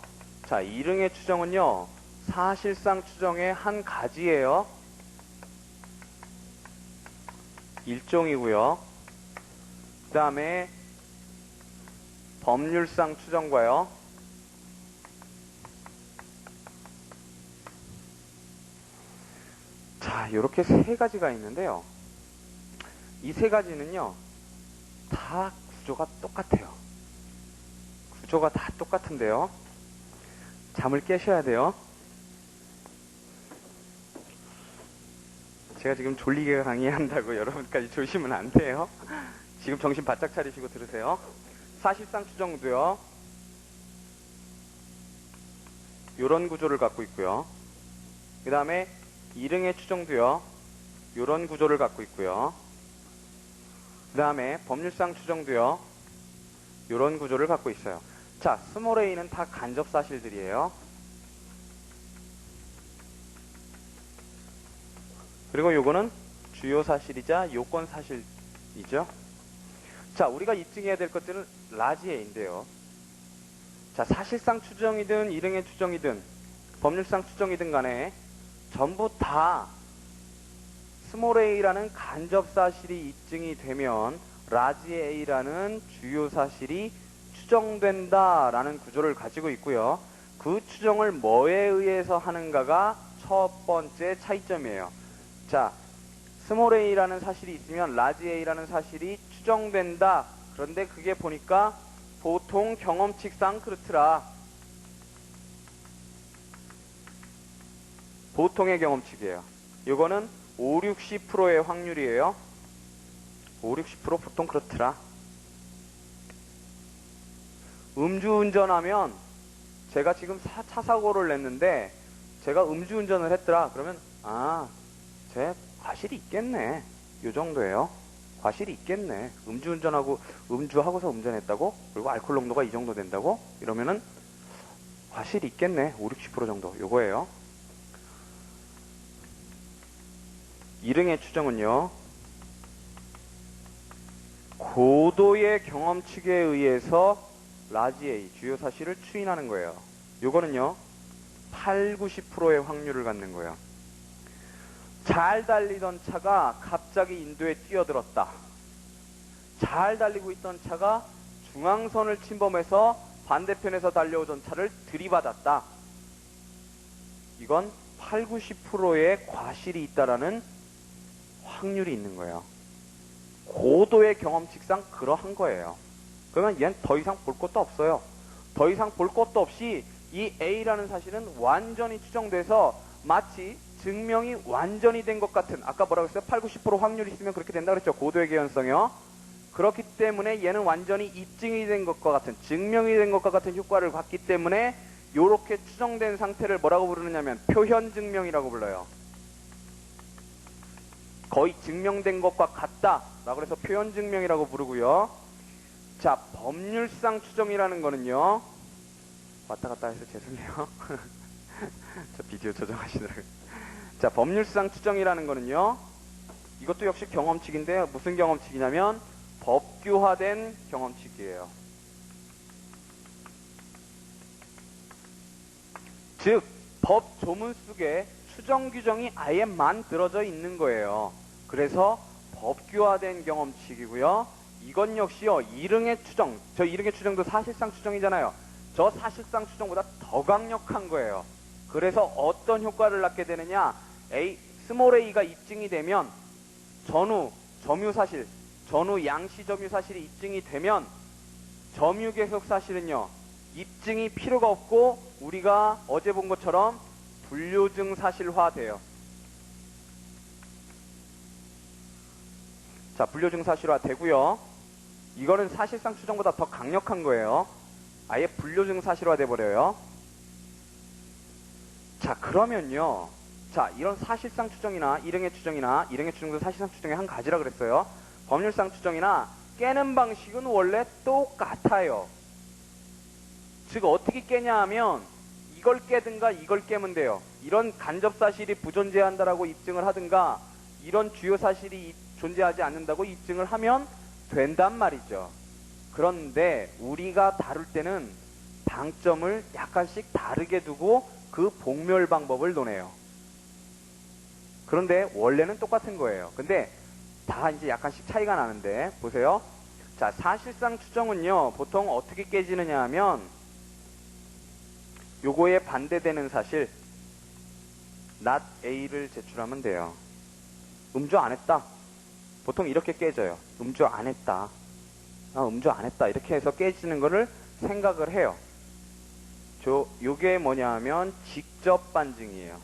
자, 이릉의 추정은요, 사실상 추정의 한 가지예요. 일종이고요. 그 다음에 법률상 추정과요. 자, 이렇게 세 가지가 있는데요. 이 세 가지는요, 다 구조가 똑같아요. 구조가 다 똑같은데요. 잠을 깨셔야 돼요. 제가 지금 졸리게 강의한다고 여러분까지 조시면 안 돼요. 지금 정신 바짝 차리시고 들으세요. 사실상 추정도요, 요런 구조를 갖고 있고요. 그 다음에 이릉의 추정도요, 요런 구조를 갖고 있고요. 그 다음에 법률상 추정도요, 요런 구조를 갖고 있어요. 자, 스몰 a는 다 간접 사실들이에요. 그리고 요거는 주요 사실이자 요건 사실이죠. 자, 우리가 입증해야 될 것들은 라지 a인데요. 자, 사실상 추정이든 이릉의 추정이든 법률상 추정이든 간에 전부 다 스몰 a라는 간접 사실이 입증이 되면 라지 a라는 주요 사실이 추정된다라는 구조를 가지고 있고요. 그 추정을 뭐에 의해서 하는가가 첫 번째 차이점이에요. 자, 스몰 a라는 사실이 있으면 라지 a라는 사실이 추정된다. 그런데 그게 보니까 보통 경험칙상 그렇더라. 보통의 경험칙이에요. 이거는 5, 60%의 확률이에요. 5, 60% 보통 그렇더라. 음주운전하면 제가 지금 차 사고를 냈는데 제가 음주운전을 했더라. 그러면 쟤 과실이 있겠네. 요 정도예요. 과실이 있겠네. 음주하고서 운전했다고? 그리고 알코올 농도가 이 정도 된다고? 이러면은 과실이 있겠네. 5, 60% 정도. 요거예요. 이릉의 추정은요, 고도의 경험칙에 의해서 라지 A, 주요 사실을 추인하는 거예요. 요거는요, 8, 90%의 확률을 갖는 거예요. 잘 달리던 차가 갑자기 인도에 뛰어들었다. 잘 달리고 있던 차가 중앙선을 침범해서 반대편에서 달려오던 차를 들이받았다. 이건 8, 90%의 과실이 있다라는 확률이 있는 거예요. 고도의 경험칙상 그러한 거예요. 그러면 얘는 더 이상 볼 것도 없어요. 더 이상 볼 것도 없이 이 A라는 사실은 완전히 추정돼서 마치 증명이 완전히 된 것 같은, 아까 뭐라고 했어요? 8, 90% 확률이 있으면 그렇게 된다 그랬죠? 고도의 개연성이요. 그렇기 때문에 얘는 완전히 입증이 된 것과 같은, 증명이 된 것과 같은 효과를 갖기 때문에 이렇게 추정된 상태를 뭐라고 부르느냐면 표현 증명이라고 불러요. 거의 증명된 것과 같다라고 해서 표현 증명이라고 부르고요. 자, 법률상 추정이라는 거는요, 왔다 갔다 해서 죄송해요. 저 비디오 조정하시더라고요. 자, 법률상 추정이라는 거는요, 이것도 역시 경험칙인데요. 무슨 경험칙이냐면 법규화된 경험칙이에요. 즉, 법 조문 속에 추정 규정이 아예 만들어져 있는 거예요. 그래서 법규화된 경험칙이고요. 이건 역시요, 이릉의 추정, 저 이릉의 추정도 사실상 추정이잖아요. 저 사실상 추정보다 더 강력한 거예요. 그래서 어떤 효과를 낳게 되느냐? 스몰 a가 입증이 되면 전후 점유사실, 전후 양시 점유사실이 입증이 되면 점유계속 사실은요, 입증이 필요가 없고 우리가 어제 본 것처럼 불료증 사실화돼요. 자, 불료증 사실화 되고요. 이거는 사실상 추정보다 더 강력한 거예요. 아예 불료증 사실화 돼버려요. 자, 그러면요. 자, 이런 사실상 추정이나 일행의 추정도 사실상 추정의 한 가지라 그랬어요. 법률상 추정이나 깨는 방식은 원래 똑같아요. 즉, 어떻게 깨냐 하면 이걸 깨든가 이걸 깨면 돼요. 이런 간접 사실이 부존재한다라고 입증을 하든가 이런 주요 사실이 존재하지 않는다고 입증을 하면 된단 말이죠. 그런데 우리가 다룰 때는 방점을 약간씩 다르게 두고 그 복멸 방법을 논해요. 그런데 원래는 똑같은 거예요. 근데 다 이제 약간씩 차이가 나는데 보세요. 자, 사실상 추정은요, 보통 어떻게 깨지느냐 하면 요거에 반대되는 사실 not A를 제출하면 돼요. 음주 안 했다. 보통 이렇게 깨져요. 음주 안 했다. 음주 안 했다. 이렇게 해서 깨지는 거를 생각을 해요. 요게 뭐냐 하면 직접 반증이에요.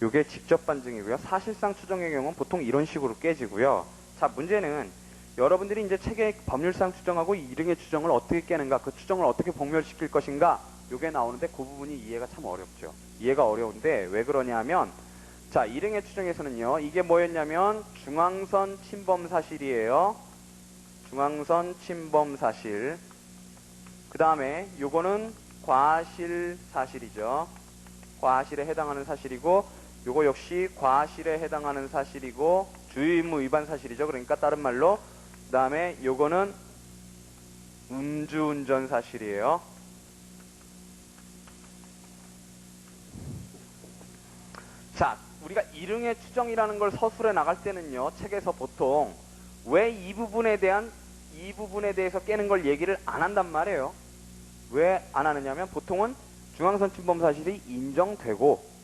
요게 직접 반증이고요. 사실상 추정의 경우는 보통 이런 식으로 깨지고요. 자, 문제는 여러분들이 이제 책의 법률상 추정하고 일응의 추정을 어떻게 깨는가, 그 추정을 어떻게 복멸시킬 것인가, 요게 나오는데 그 부분이 이해가 참 어렵죠. 이해가 어려운데 왜 그러냐 하면, 자, 일응의 추정에서는요, 이게 뭐였냐면 중앙선 침범 사실이에요. 중앙선 침범 사실. 그 다음에 요거는 과실 사실이죠. 과실에 해당하는 사실이고, 요거 역시 과실에 해당하는 사실이고 주의의무 위반 사실이죠. 그러니까 다른 말로 그 다음에 요거는 음주운전 사실이에요. 자, 우리가 일응의 추정이라는 걸 서술해 나갈 때는요, 책에서 보통 왜 이 부분에 대해서 깨는 걸 얘기를 안 한단 말이에요. 왜 안 하느냐면 보통은 중앙선 침범 사실이 인정되고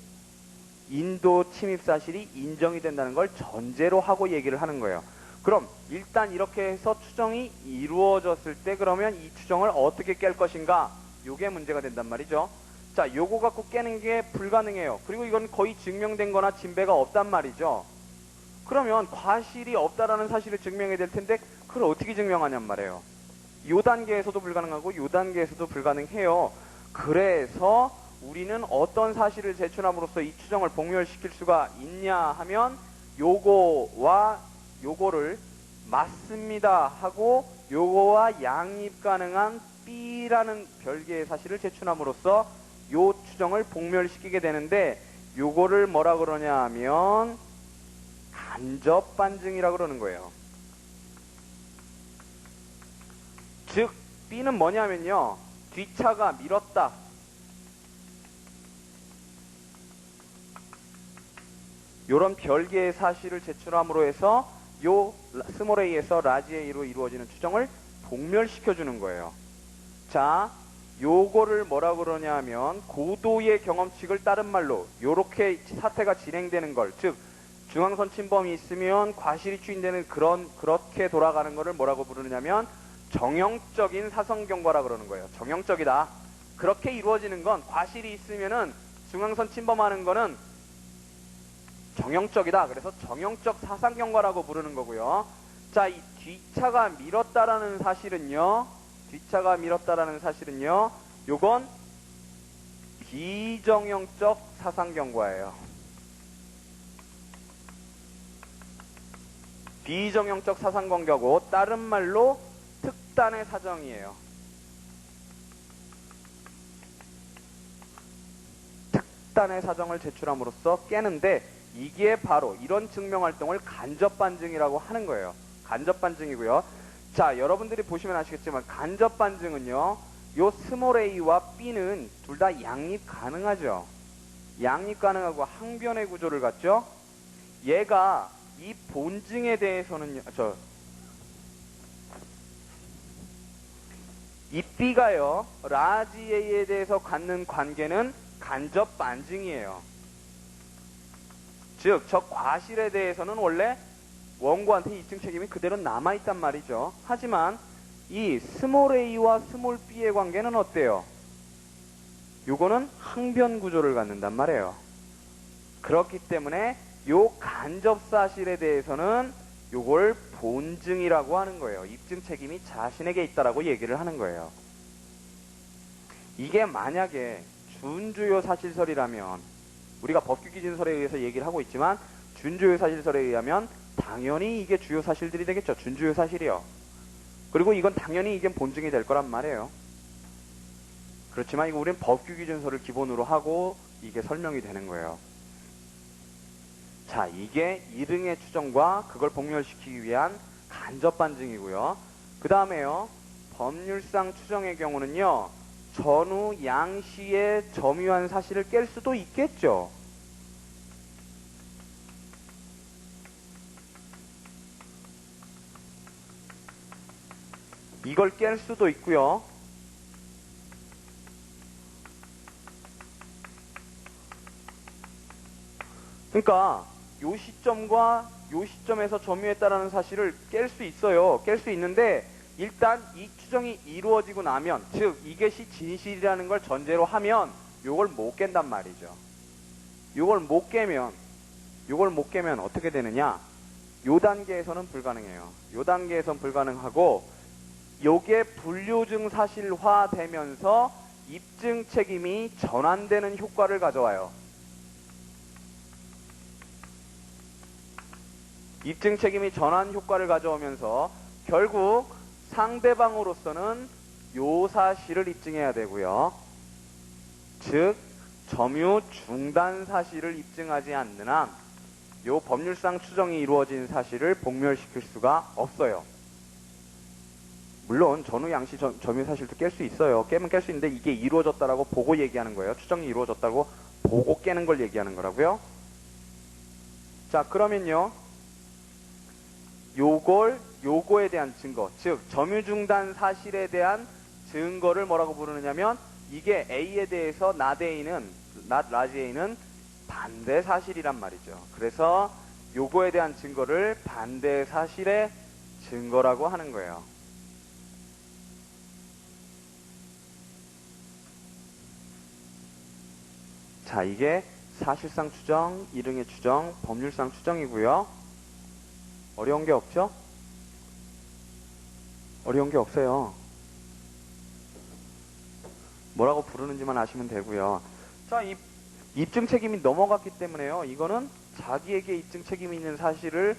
인도 침입 사실이 인정이 된다는 걸 전제로 하고 얘기를 하는 거예요. 그럼 일단 이렇게 해서 추정이 이루어졌을 때 그러면 이 추정을 어떻게 깰 것인가? 요게 문제가 된단 말이죠. 자, 요거 갖고 깨는 게 불가능해요. 그리고 이건 거의 증명된 거나 진배가 없단 말이죠. 그러면 과실이 없다라는 사실을 증명해야 될 텐데 그걸 어떻게 증명하냔 말이에요. 요 단계에서도 불가능하고 요 단계에서도 불가능해요. 그래서 우리는 어떤 사실을 제출함으로써 이 추정을 복멸시킬 수가 있냐 하면 요거와 요거를 맞습니다 하고 요거와 양립 가능한 B라는 별개의 사실을 제출함으로써 요 추정을 복멸시키게 되는데 요거를 뭐라 그러냐 하면 간접 반증이라고 그러는 거예요. 즉 B는 뭐냐면요, 뒷차가 밀었다. 요런 별개의 사실을 제출함으로 해서 요 스몰 a에서 라지 a로 이루어지는 추정을 복멸시켜주는 거예요. 자, 요거를 뭐라 그러냐 하면 고도의 경험칙을 따른 말로 요렇게 사태가 진행되는 걸, 즉 중앙선 침범이 있으면 과실이 추인되는 그렇게 돌아가는 거를 뭐라고 부르느냐면 정형적인 사성 경과라 그러는 거예요. 정형적이다. 그렇게 이루어지는 건 과실이 있으면은 중앙선 침범하는 거는 정형적이다. 그래서 정형적 사상 경과라고 부르는 거고요. 자, 이 뒷차가 밀었다라는 사실은요, 요건 비정형적 사상 경과예요. 비정형적 사상 경과고 다른 말로 특단의 사정이에요. 특단의 사정을 제출함으로써 깨는데 이게 바로 이런 증명활동을 간접반증이라고 하는 거예요. 간접반증이고요. 자, 여러분들이 보시면 아시겠지만 간접반증은요, 요 스몰 a와 b는 둘 다 양립 가능하죠. 양립 가능하고 항변의 구조를 갖죠. 얘가 이 본증에 대해서는요, 이 B가요, 라지 A에 대해서 갖는 관계는 간접 반증이에요. 즉, 저 과실에 대해서는 원래 원고한테 입증 책임이 그대로 남아있단 말이죠. 하지만 이 스몰 a와 스몰 b의 관계는 어때요? 요거는 항변 구조를 갖는단 말이에요. 그렇기 때문에 요 간접 사실에 대해서는 요걸 본증이라고 하는 거예요. 입증 책임이 자신에게 있다라고 얘기를 하는 거예요. 이게 만약에 준주요 사실설이라면, 우리가 법규기준설에 의해서 얘기를 하고 있지만 준주요 사실설에 의하면 당연히 이게 주요 사실들이 되겠죠. 준주요 사실이요. 그리고 이건 당연히 이게 본증이 될 거란 말이에요. 그렇지만 이거 우리는 법규기준설을 기본으로 하고 이게 설명이 되는 거예요. 자, 이게 이릉의 추정과 그걸 복렬시키기 위한 간접 반증이고요. 그 다음에요, 법률상 추정의 경우는요, 전후 양시의 점유한 사실을 깰 수도 있겠죠. 이걸 깰 수도 있고요. 그러니까 요 시점과 요 시점에서 점유했다라는 사실을 깰 수 있어요. 깰 수 있는데 일단 이 추정이 이루어지고 나면, 즉 이것이 진실이라는 걸 전제로 하면 요걸 못 깬단 말이죠. 요걸 못 깨면 어떻게 되느냐? 요 단계에서는 불가능해요. 요 단계에선 불가능하고, 요게 불료증 사실화 되면서 입증 책임이 전환되는 효과를 가져와요. 입증 책임이 전환 효과를 가져오면서 결국 상대방으로서는 요 사실을 입증해야 되고요. 즉 점유 중단 사실을 입증하지 않는 한 요 법률상 추정이 이루어진 사실을 복멸시킬 수가 없어요. 물론 전후 양시 점유 사실도 깰 수 있어요. 깨면 깰 수 있는데 이게 이루어졌다라고 보고 얘기하는 거예요. 추정이 이루어졌다고 보고 깨는 걸 얘기하는 거라고요. 자, 그러면요, 요거에 대한 증거, 즉 점유 중단 사실에 대한 증거를 뭐라고 부르느냐면, 이게 A에 대해서 not 라지 A는 반대 사실이란 말이죠. 그래서 요거에 대한 증거를 반대 사실의 증거라고 하는 거예요. 자, 이게 사실상 추정, 이릉의 추정, 법률상 추정이고요. 어려운 게 없죠? 어려운 게 없어요. 뭐라고 부르는지만 아시면 되고요. 자, 입증 책임이 넘어갔기 때문에요. 이거는 자기에게 입증 책임이 있는 사실을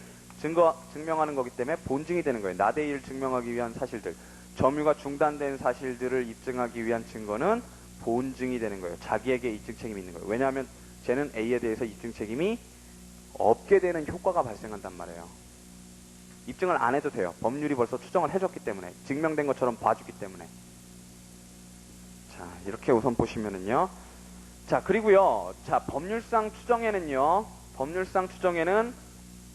증명하는 거기 때문에 본증이 되는 거예요. 나대일을 증명하기 위한 사실들, 점유가 중단된 사실들을 입증하기 위한 증거는 본증이 되는 거예요. 자기에게 입증 책임이 있는 거예요. 왜냐하면 쟤는 A에 대해서 입증 책임이 없게 되는 효과가 발생한단 말이에요. 입증을 안 해도 돼요. 법률이 벌써 추정을 해줬기 때문에, 증명된 것처럼 봐주기 때문에. 자, 이렇게 우선 보시면은요. 자, 그리고요, 자, 법률상 추정에는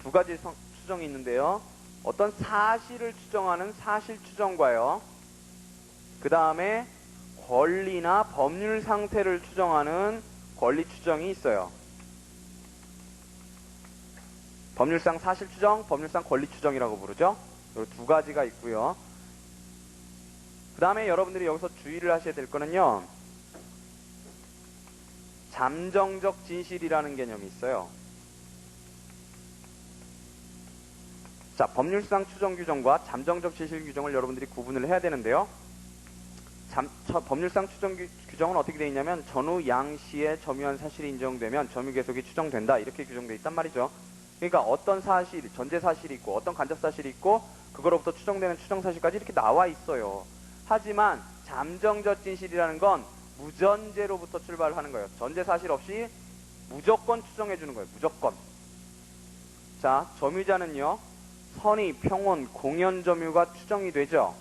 두 가지 추정이 있는데요. 어떤 사실을 추정하는 사실 추정과요, 그 다음에 권리나 법률 상태를 추정하는 권리 추정이 있어요. 법률상 사실 추정, 법률상 권리 추정이라고 부르죠. 이 두 가지가 있고요. 그 다음에 여러분들이 여기서 주의를 하셔야 될 거는요, 잠정적 진실이라는 개념이 있어요. 자, 법률상 추정 규정과 잠정적 진실 규정을 여러분들이 구분을 해야 되는데요. 법률상 추정 규정은 어떻게 되어 있냐면, 전후 양시의 점유한 사실이 인정되면 점유 계속이 추정된다, 이렇게 규정되어 있단 말이죠. 그러니까 어떤 사실, 전제 사실이 있고 어떤 간접 사실이 있고 그거로부터 추정되는 추정 사실까지 이렇게 나와 있어요. 하지만 잠정적 진실이라는 건 무전제로부터 출발하는 거예요. 전제 사실 없이 무조건 추정해 주는 거예요. 무조건. 자, 점유자는요, 선의, 평온, 공연 점유가 추정이 되죠.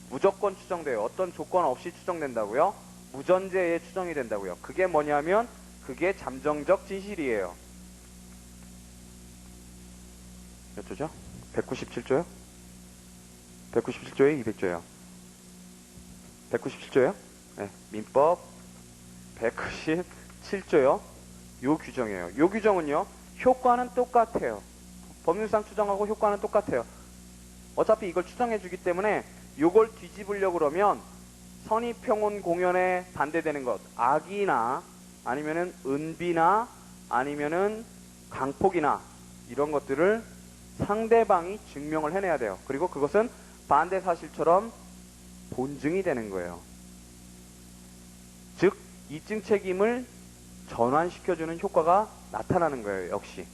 무조건 추정돼요. 어떤 조건 없이 추정된다고요? 무전제에 추정이 된다고요. 그게 뭐냐면 그게 잠정적 진실이에요. 몇 조죠? 197조요? 197조에 200조요. 197조요? 네, 민법 197조요. 요 규정이에요. 요 규정은요, 효과는 똑같아요. 법률상 추정하고 효과는 똑같아요. 어차피 이걸 추정해주기 때문에 요걸 뒤집으려고 그러면 선의평온 공연에 반대되는 것, 악이나 아니면은 은비나 아니면은 강폭이나 이런 것들을 상대방이 증명을 해내야 돼요. 그리고 그것은 반대 사실처럼 본증이 되는 거예요. 즉, 이증 책임을 전환시켜주는 효과가 나타나는 거예요. 역시.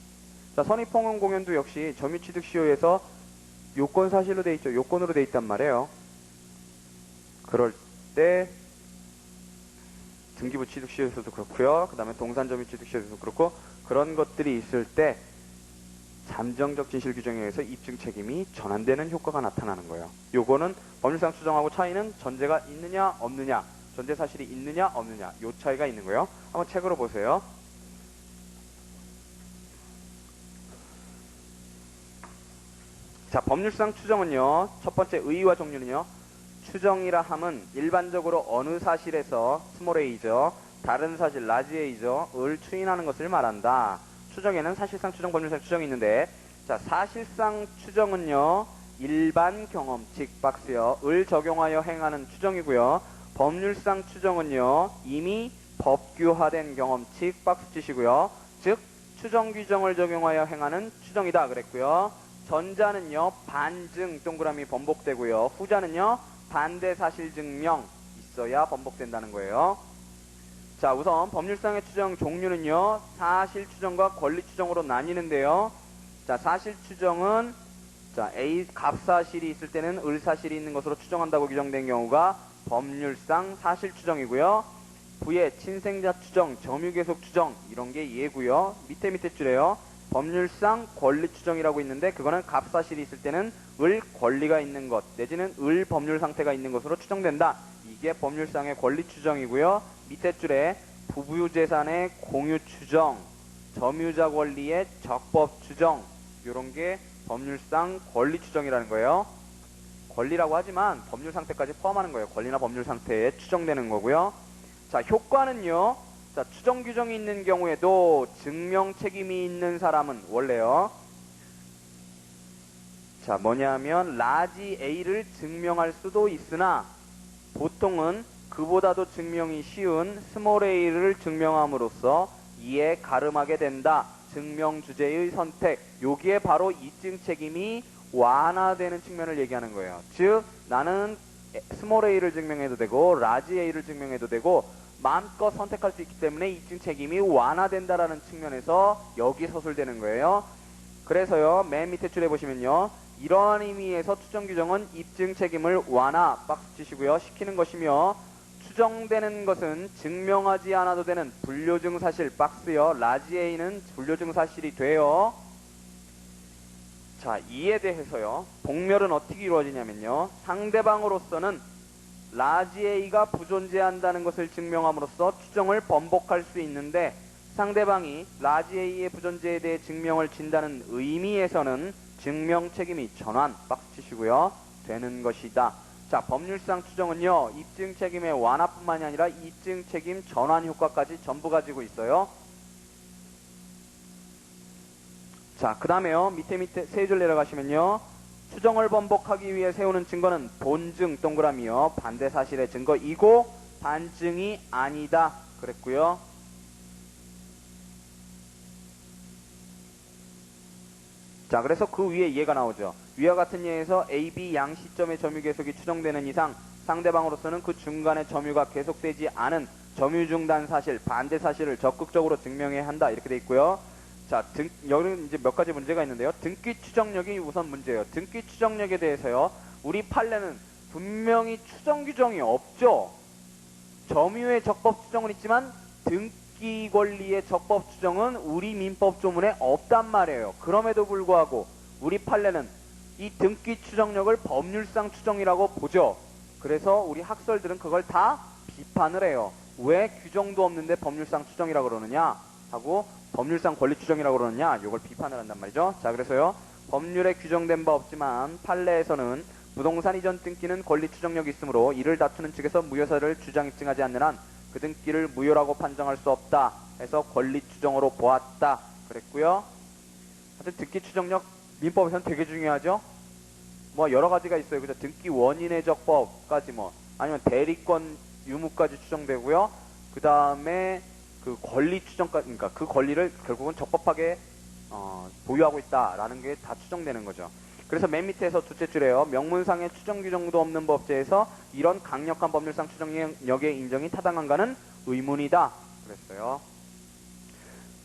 자, 선의평온 공연도 역시 점유취득시효에서 요건 사실로 돼 있죠. 요건으로 돼 있단 말이에요. 그럴 때 등기부 취득시효에서도 그렇고요. 그 다음에 동산점유취득시효에서도 그렇고, 그런 것들이 있을 때 잠정적 진실 규정에 의해서 입증 책임이 전환되는 효과가 나타나는 거예요. 요거는 법률상 추정하고 차이는 전제가 있느냐 없느냐, 전제 사실이 있느냐 없느냐, 요 차이가 있는 거예요. 한번 책으로 보세요. 자, 법률상 추정은요, 첫 번째 의의와 종류는요, 추정이라 함은 일반적으로 어느 사실에서 스몰 a죠, 다른 사실 라지 a죠, 을 추인하는 것을 말한다. 추정에는 사실상 추정, 법률상 추정이 있는데, 자, 사실상 추정은요, 일반 경험, 즉 박스요, 을 적용하여 행하는 추정이고요. 법률상 추정은요, 이미 법규화된 경험, 즉 박스 치시고요. 즉 추정 규정을 적용하여 행하는 추정이다 그랬고요. 전자는요, 반증 동그라미 번복되고요. 후자는요, 반대 사실 증명 있어야 번복된다는 거예요. 자, 우선 법률상의 추정 종류는요, 사실 추정과 권리 추정으로 나뉘는데요. 자, 사실 추정은 자, A 갑사실이 있을 때는 을사실이 있는 것으로 추정한다고 규정된 경우가 법률상 사실 추정이고요. 부의 친생자 추정, 점유계속 추정 이런 게 예고요. 밑에 줄에요. 법률상 권리 추정이라고 있는데 그거는 갑사실이 있을 때는 을 권리가 있는 것 내지는 을 법률 상태가 있는 것으로 추정된다. 이게 법률상의 권리 추정이고요. 밑에 줄에 부부재산의 공유 추정, 점유자 권리의 적법 추정 이런 게 법률상 권리 추정이라는 거예요. 권리라고 하지만 법률 상태까지 포함하는 거예요. 권리나 법률 상태에 추정되는 거고요. 자, 효과는요. 자, 추정 규정이 있는 경우에도 증명 책임이 있는 사람은 원래요. 자, 뭐냐면 라지 A를 증명할 수도 있으나 보통은 그보다도 증명이 쉬운 스몰 a를 증명함으로써 이에 가름하게 된다. 증명 주제의 선택. 여기에 바로 이증 책임이 완화되는 측면을 얘기하는 거예요. 즉 나는 스몰 a를 증명해도 되고 라지 a를 증명해도 되고 마음껏 선택할 수 있기 때문에 이증 책임이 완화된다라는 측면에서 여기 서술되는 거예요. 그래서요, 맨 밑에 줄에 보시면요, 이러한 의미에서 추정 규정은 입증 책임을 완화 박스 치시고요 시키는 것이며, 추정되는 것은 증명하지 않아도 되는 불료증 사실 박스요, 라지 A는 불료증 사실이 돼요. 자, 이에 대해서요, 복멸은 어떻게 이루어지냐면요, 상대방으로서는 라지 A가 부존재한다는 것을 증명함으로써 추정을 번복할 수 있는데, 상대방이 라지 A의 부존재에 대해 증명을 진다는 의미에서는 증명 책임이 전환 박스 치시고요 되는 것이다. 자, 법률상 추정은요, 입증 책임의 완화뿐만이 아니라 입증 책임 전환 효과까지 전부 가지고 있어요. 자, 그 다음에요, 밑에 세 줄 내려가시면요, 추정을 번복하기 위해 세우는 증거는 본증 동그라미요, 반대 사실의 증거이고 반증이 아니다 그랬고요. 자, 그래서 그 위에 예가 나오죠. 위와 같은 예에서 A, B 양 시점의 점유 계속이 추정되는 이상 상대방으로서는 그 중간에 점유가 계속되지 않은 점유 중단 사실, 반대 사실을 적극적으로 증명해야 한다. 이렇게 돼 있고요. 자, 여기는 이제 몇 가지 문제가 있는데요. 등기 추정력이 우선 문제예요. 등기 추정력에 대해서요, 우리 판례는 분명히 추정 규정이 없죠. 점유의 적법 추정은 있지만 등기 권리의 적법 추정은 우리 민법 조문에 없단 말이에요. 그럼에도 불구하고 우리 판례는 이 등기 추정력을 법률상 추정이라고 보죠. 그래서 우리 학설들은 그걸 다 비판을 해요. 왜 규정도 없는데 법률상 추정이라고 그러느냐 하고, 법률상 권리 추정이라고 그러느냐, 이걸 비판을 한단 말이죠. 자, 그래서요, 법률에 규정된 바 없지만 판례에서는 부동산 이전 등기는 권리 추정력이 있으므로 이를 다투는 측에서 무효사를 주장 입증하지 않는 한 그 등기를 무효라고 판정할 수 없다 해서 권리 추정으로 보았다 그랬고요. 하여튼 등기 추정력 민법에서는 되게 중요하죠. 뭐 여러 가지가 있어요. 그죠? 등기 원인의 적법까지 뭐 아니면 대리권 유무까지 추정되고요. 그 다음에 그 권리 추정까지, 그러니까 그 권리를 결국은 적법하게 보유하고 있다라는 게 다 추정되는 거죠. 그래서 맨 밑에서 둘째 줄에요. 명문상의 추정 규정도 없는 법제에서 이런 강력한 법률상 추정력의 인정이 타당한가는 의문이다. 그랬어요.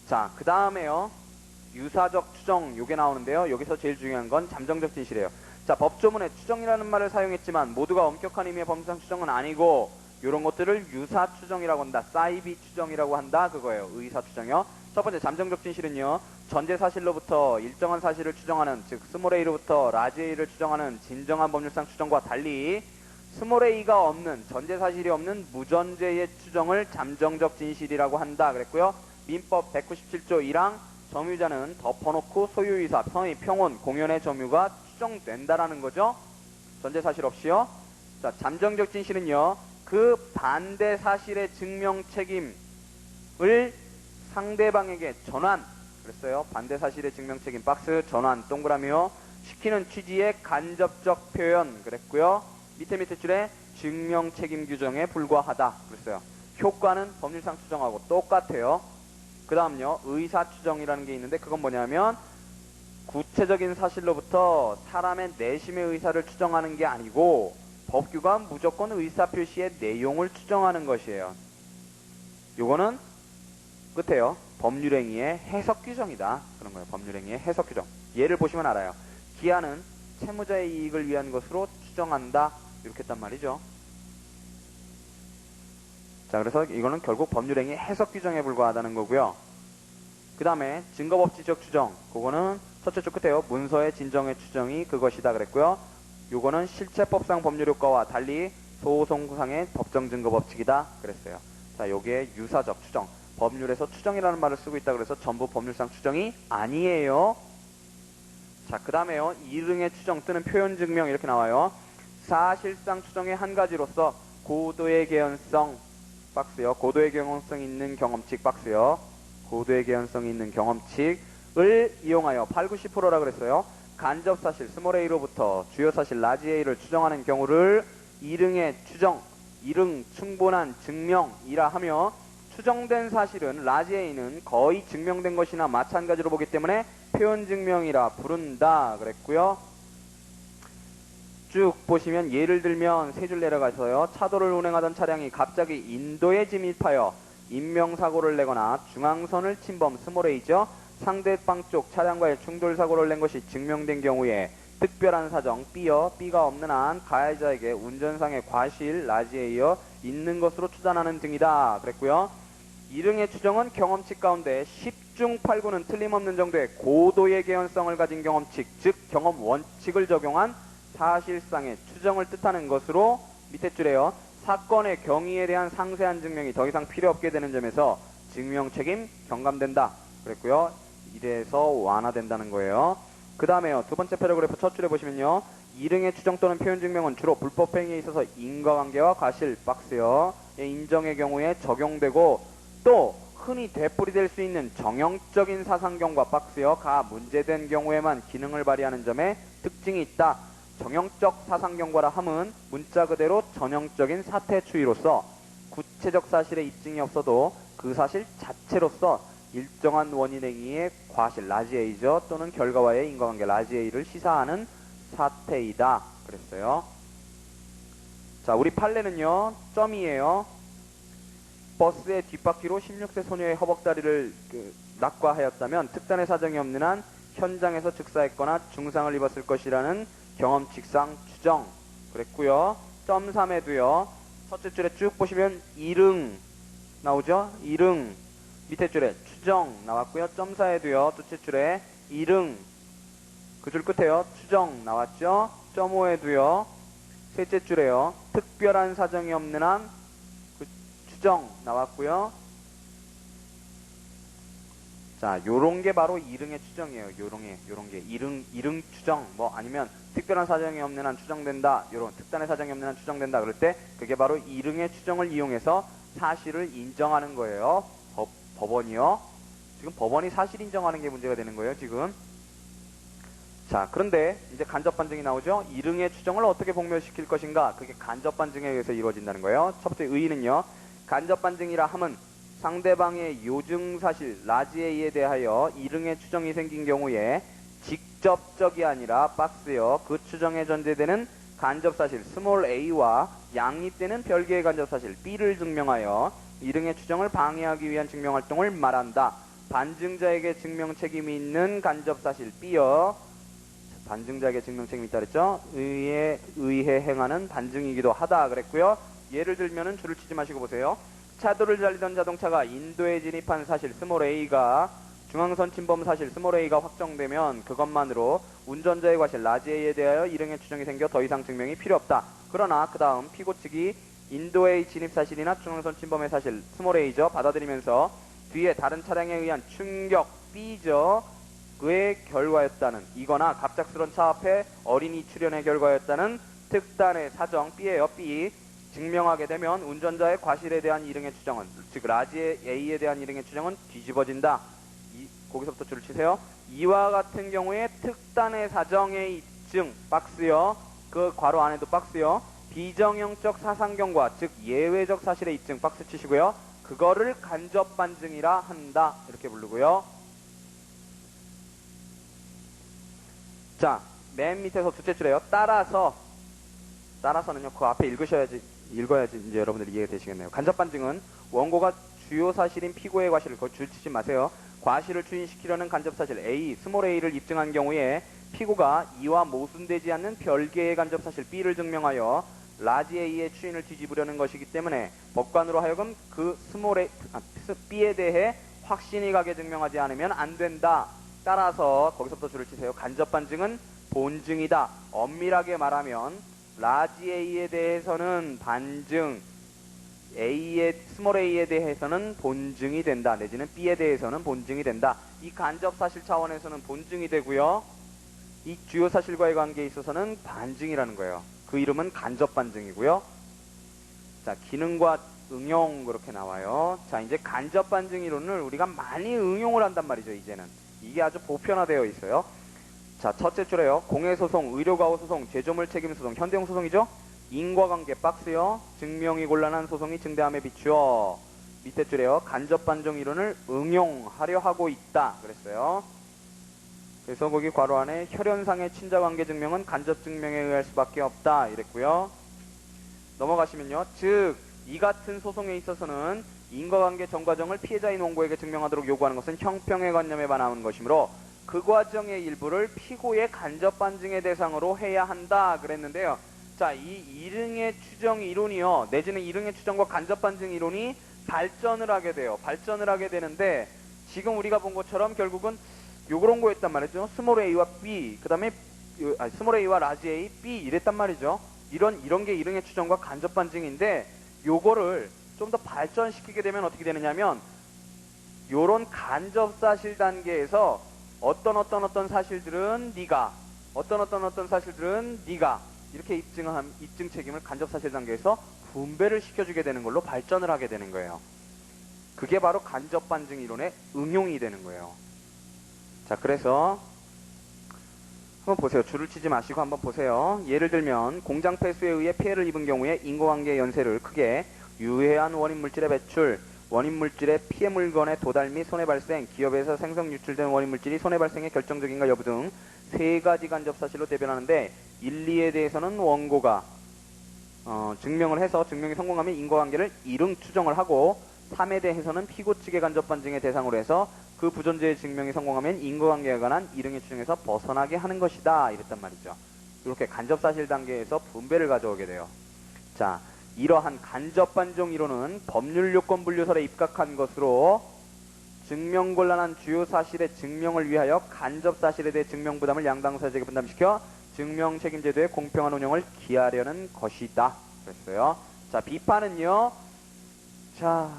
자, 그 다음에요. 유사적 추정 요게 나오는데요. 여기서 제일 중요한 건 잠정적 진실이에요. 자, 법조문에 추정이라는 말을 사용했지만 모두가 엄격한 의미의 법률상 추정은 아니고 이런 것들을 유사 추정이라고 한다. 사이비 추정이라고 한다. 그거예요. 의사 추정이요. 첫 번째 잠정적 진실은요. 전제 사실로부터 일정한 사실을 추정하는, 즉 스몰 a로부터 라지 a를 추정하는 진정한 법률상 추정과 달리 스몰 a가 없는, 전제 사실이 없는 무전제의 추정을 잠정적 진실이라고 한다. 그랬고요. 민법 197조 1항 점유자는 덮어놓고 소유의사, 편의, 평온, 공연의 점유가 추정된다라는 거죠. 전제 사실 없이요. 자, 잠정적 진실은요. 그 반대 사실의 증명 책임을 상대방에게 전환, 그랬어요. 반대 사실의 증명 책임 박스 전환 동그라미요. 시키는 취지의 간접적 표현 그랬고요. 밑에 줄에 증명 책임 규정에 불과하다 그랬어요. 효과는 법률상 추정하고 똑같아요. 그 다음요. 의사 추정이라는 게 있는데 그건 뭐냐면 구체적인 사실로부터 사람의 내심의 의사를 추정하는 게 아니고 법규가 무조건 의사표시의 내용을 추정하는 것이에요. 요거는 끝에요. 법률행위의 해석 규정이다. 그런 거예요. 법률행위의 해석 규정. 예를 보시면 알아요. 기한은 채무자의 이익을 위한 것으로 추정한다. 이렇게 했단 말이죠. 자, 그래서 이거는 결국 법률행위의 해석 규정에 불과하다는 거고요. 그 다음에 증거법칙적 추정. 그거는 첫째 줄 끝에요. 문서의 진정의 추정이 그것이다 그랬고요. 요거는 실체법상 법률효과와 달리 소송상의 법정 증거법칙이다 그랬어요. 자, 요게 유사적 추정. 법률에서 추정이라는 말을 쓰고 있다 그래서 전부 법률상 추정이 아니에요. 자, 그 다음에요. 이릉의 추정 또는 표현 증명 이렇게 나와요. 사실상 추정의 한 가지로서 고도의 개연성 박스요. 고도의 개연성이 있는 경험칙 박스요. 고도의 개연성이 있는 경험칙을 이용하여 8, 90%라 그랬어요. 간접사실 스몰 a로부터 주요사실 라지 a를 추정하는 경우를 이릉의 추정, 이릉 충분한 증명이라 하며 추정된 사실은 라지 a는 거의 증명된 것이나 마찬가지로 보기 때문에 표현 증명이라 부른다 그랬고요. 쭉 보시면 예를 들면 세 줄 내려가서요. 차도를 운행하던 차량이 갑자기 인도에 진입하여 인명사고를 내거나 중앙선을 침범 스몰 a죠. 상대방 쪽 차량과의 충돌사고를 낸 것이 증명된 경우에 특별한 사정 B가 없는 한 가해자에게 운전상의 과실 라지 a여 있는 것으로 추단하는 등이다 그랬고요. 이릉의 추정은 경험칙 가운데 10중 8구는 틀림없는 정도의 고도의 개연성을 가진 경험칙, 즉 경험 원칙을 적용한 사실상의 추정을 뜻하는 것으로 밑에 줄에요. 사건의 경위에 대한 상세한 증명이 더 이상 필요 없게 되는 점에서 증명 책임 경감된다 그랬고요. 이래서 완화된다는 거예요. 그 다음에요. 두 번째 패러그래프 첫 줄에 보시면요. 이릉의 추정 또는 표현 증명은 주로 불법행위에 있어서 인과관계와 과실 박스요. 인정의 경우에 적용되고 또 흔히 되풀이될 수 있는 정형적인 사상경과 박스요. 가 문제된 경우에만 기능을 발휘하는 점에 특징이 있다. 정형적 사상경과라 함은 문자 그대로 전형적인 사태 추이로서 구체적 사실의 입증이 없어도 그 사실 자체로서 일정한 원인 행위의 과실 라지 a죠. 또는 결과와의 인과관계 라지 a를 시사하는 사태이다 그랬어요. 자, 우리 판례는요. 점이에요. 버스의 뒷바퀴로 16세 소녀의 허벅다리를 낙과하였다면 특단의 사정이 없는 한 현장에서 즉사했거나 중상을 입었을 것이라는 경험칙상 추정 그랬고요. 점 3에도요. 첫째 줄에 쭉 보시면 이릉 나오죠. 이릉 밑에 줄에 추정 나왔고요. 점 4에도요. 둘째 줄에 이릉 그 줄 끝에요. 추정 나왔죠. 점 5에도요. 셋째 줄에요. 특별한 사정이 없는 한 추정 나왔고요. 자, 요런 게 바로 이릉의 추정이에요. 요런 게. 이릉 추정, 뭐 아니면 특별한 사정이 없는 한 추정된다. 요런 특단의 사정이 없는 한 추정된다. 그럴 때 그게 바로 이릉의 추정을 이용해서 사실을 인정하는 거예요. 법원이요. 지금 법원이 사실 인정하는 게 문제가 되는 거예요, 지금. 자, 그런데 이제 간접 반증이 나오죠. 이릉의 추정을 어떻게 복멸시킬 것인가? 그게 간접 반증에 의해서 이루어진다는 거예요. 첫 번째 의의는요. 간접 반증이라 함은 상대방의 요증 사실 라지에이에 대하여 이릉의 추정이 생긴 경우에 직접적이 아니라 박스여 그 추정에 전제되는 간접 사실 스몰 a와 양립되는 별개의 간접 사실 b를 증명하여 이릉의 추정을 방해하기 위한 증명 활동을 말한다. 반증자에게 증명 책임이 있는 간접 사실 b여 반증자에게 증명 책임이 있다 그랬죠. 의해 행하는 반증이기도 하다 그랬고요. 예를 들면은 줄을 치지 마시고 보세요. 차도를 달리던 자동차가 인도에 진입한 사실 스몰 a가 중앙선 침범 사실 스몰 a가 확정되면 그것만으로 운전자의 과실 라지 a에 대하여 이릉의 추정이 생겨 더 이상 증명이 필요 없다. 그러나 그 다음 피고 측이 인도의 진입 사실이나 중앙선 침범의 사실 스몰 a죠. 받아들이면서 뒤에 다른 차량에 의한 충격 b죠. 그의 결과였다는 이거나 갑작스런 차 앞에 어린이 출현의 결과였다는 특단의 사정 b예요. b 증명하게 되면 운전자의 과실에 대한 이릉의 추정은 즉 라지 A에 대한 이릉의 추정은 뒤집어진다. 거기서부터 줄을 치세요. 이와 같은 경우에 특단의 사정의 입증 박스요. 그 괄호 안에도 박스요. 비정형적 사상경과 즉 예외적 사실의 입증 박스 치시고요. 그거를 간접 반증이라 한다. 이렇게 부르고요. 자, 맨 밑에서 둘째 줄에요. 따라서는요. 그 앞에 읽어야지 이제 여러분들이 이해가 되시겠네요. 간접 반증은 원고가 주요 사실인 피고의 과실을 그걸 줄치지 마세요. 과실을 추인시키려는 간접 사실 A, 스몰 a를 입증한 경우에 피고가 이와 모순되지 않는 별개의 간접 사실 B를 증명하여 라지 A의 추인을 뒤집으려는 것이기 때문에 법관으로 하여금 그 B에 대해 확신이 가게 증명하지 않으면 안 된다. 따라서 거기서부터 줄을 치세요. 간접 반증은 본증이다. 엄밀하게 말하면 라지 A에 대해서는 반증, 스몰 a에 대해서는 본증이 된다. 내지는 B에 대해서는 본증이 된다. 이 간접 사실 차원에서는 본증이 되고요. 이 주요 사실과의 관계에 있어서는 반증이라는 거예요. 그 이름은 간접 반증이고요. 자, 기능과 응용 그렇게 나와요. 자, 이제 간접 반증 이론을 우리가 많이 응용을 한단 말이죠. 이제는 이게 아주 보편화되어 있어요. 자, 첫째 줄에요. 공해소송, 의료과오소송, 제조물 책임소송, 현대용 소송이죠. 인과관계 박스요. 증명이 곤란한 소송이 증대함에 비추어. 밑에 줄에요. 간접 반증 이론을 응용하려 하고 있다. 그랬어요. 그래서 거기 괄호 안에 혈연상의 친자관계 증명은 간접 증명에 의할 수밖에 없다. 이랬고요. 넘어가시면요. 즉, 이 같은 소송에 있어서는 인과관계 전 과정을 피해자인 원고에게 증명하도록 요구하는 것은 형평의 관념에 반하는 것이므로 그 과정의 일부를 피고의 간접 반증의 대상으로 해야 한다. 그랬는데요. 자, 이 이릉의 추정 이론이요. 내지는 이릉의 추정과 간접 반증 이론이 발전을 하게 돼요. 발전을 하게 되는데 지금 우리가 본 것처럼 결국은 요런 거였단 말이죠. 스몰 a와 b, 그 다음에 스몰 a와 라지 a, b 이랬단 말이죠. 이런 게 이릉의 추정과 간접 반증인데 요거를 좀 더 발전시키게 되면 어떻게 되느냐면 요런 간접 사실 단계에서 어떤 사실들은 네가 어떤 사실들은 네가 이렇게 입증 책임을 간접 사실 단계에서 분배를 시켜주게 되는 걸로 발전을 하게 되는 거예요. 그게 바로 간접 반증 이론의 응용이 되는 거예요. 자, 그래서 한번 보세요. 줄을 치지 마시고 한번 보세요. 예를 들면 공장 폐수에 의해 피해를 입은 경우에 인과관계 연쇄를 크게 유해한 원인 물질의 배출, 원인 물질의 피해 물건의 도달 및 손해 발생, 기업에서 생성 유출된 원인 물질이 손해 발생의 결정적인가 여부 등 세 가지 간접 사실로 대변하는데 1, 2에 대해서는 원고가 증명을 해서 증명이 성공하면 인과관계를 이릉 추정을 하고 3에 대해서는 피고 측의 간접 반증의 대상으로 해서 그 부존재의 증명이 성공하면 인과관계에 관한 이릉의 추정에서 벗어나게 하는 것이다. 이랬단 말이죠. 이렇게 간접 사실 단계에서 분배를 가져오게 돼요. 자, 이러한 간접 반증 이론은 법률 요건 분류설에 입각한 것으로 증명곤란한 주요 사실의 증명을 위하여 간접 사실에 대해 증명 부담을 양당사자에게 분담시켜 증명 책임제도의 공평한 운영을 기하려는 것이다. 그랬어요. 자, 비판은요. 자,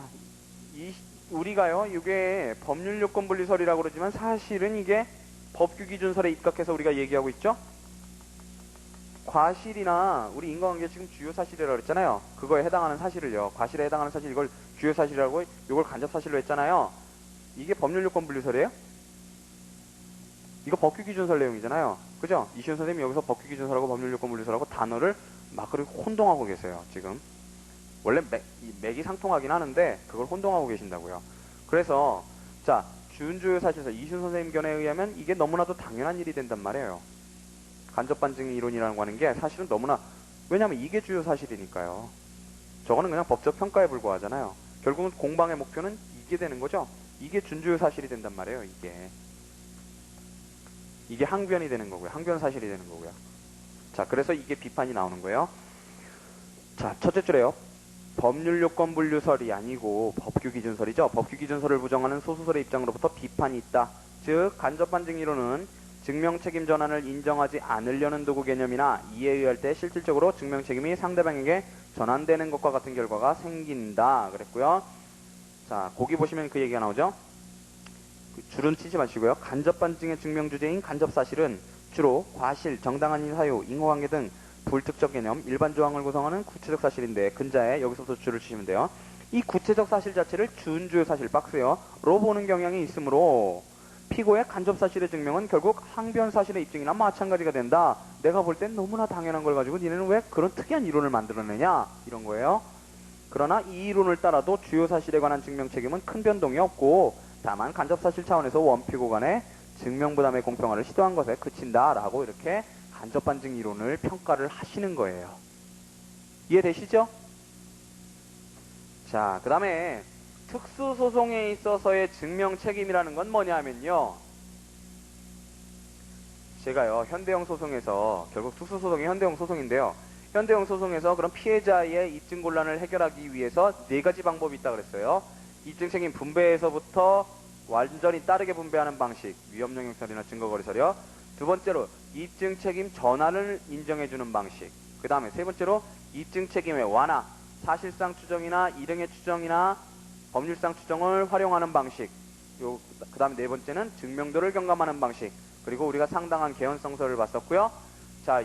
우리가요, 이게 법률 요건 분리설이라고 그러지만 사실은 이게 법규 기준설에 입각해서 우리가 얘기하고 있죠? 과실이나 우리 인과관계 지금 주요 사실이라고 그랬잖아요. 그거에 해당하는 사실을요. 과실에 해당하는 사실 이걸 주요 사실이라고 이걸 간접 사실로 했잖아요. 이게 법률 요건 분리설이에요? 이거 법규 기준설 내용이잖아요. 그죠? 이시훈 선생님이 여기서 법규 기준설하고 법률 요건 분리설하고 단어를 막 그렇게 혼동하고 계세요. 지금. 원래 맥이 상통하긴 하는데 그걸 혼동하고 계신다고요. 그래서 자, 준주요 사실에서 이시훈 선생님 견해에 의하면 이게 너무나도 당연한 일이 된단 말이에요. 간접반증 이론이라는 거 하는 게 사실은 너무나, 왜냐하면 이게 주요 사실이니까요. 저거는 그냥 법적 평가에 불과하잖아요. 결국은 공방의 목표는 이게 되는 거죠. 이게 준주요 사실이 된단 말이에요. 이게 항변이 되는 거고요. 항변 사실이 되는 거고요. 자, 그래서 이게 비판이 나오는 거예요. 자, 첫째 줄에요. 법률 요건 분류설이 아니고 법규 기준설이죠. 법규 기준설을 부정하는 소수설의 입장으로부터 비판이 있다. 즉, 간접반증 이론은 증명책임 전환을 인정하지 않으려는 도구 개념이나 이에 의할 때 실질적으로 증명책임이 상대방에게 전환되는 것과 같은 결과가 생긴다 그랬고요. 자, 거기 보시면 그 얘기가 나오죠. 줄은 치지 마시고요. 간접반증의 증명주제인 간접사실은 주로 과실, 정당한 사유, 인과관계 등 불특정 개념, 일반 조항을 구성하는 구체적 사실인데 근자에 여기서부터 줄을 치시면 돼요. 이 구체적 사실 자체를 준주요 사실 박스요로 보는 경향이 있으므로 피고의 간접사실의 증명은 결국 항변사실의 입증이나 마찬가지가 된다. 내가 볼 땐 너무나 당연한 걸 가지고 니네는 왜 그런 특이한 이론을 만들어내냐 이런 거예요. 그러나 이 이론을 따라도 주요 사실에 관한 증명 책임은 큰 변동이 없고 다만 간접사실 차원에서 원피고 간의 증명부담의 공평화를 시도한 것에 그친다라고 이렇게 간접반증 이론을 평가를 하시는 거예요. 이해되시죠? 자, 그 다음에 특수소송에 있어서의 증명책임이라는 건 뭐냐면요. 제가요, 현대형 소송에서, 결국 특수소송이 현대형 소송인데요. 현대형 소송에서 그런 피해자의 입증곤란을 해결하기 위해서 4가지 방법이 있다고 그랬어요. 입증책임 분배에서부터 완전히 다르게 분배하는 방식, 위험영역설이나 증거거래설이요. 두 번째로 입증책임 전환을 인정해주는 방식. 그 다음에 세 번째로 입증책임의 완화, 사실상 추정이나 일행의 추정이나 법률상 추정을 활용하는 방식. 그 다음에 네 번째는 증명도를 경감하는 방식. 그리고 우리가 상당한 개연성설을 봤었고요. 자,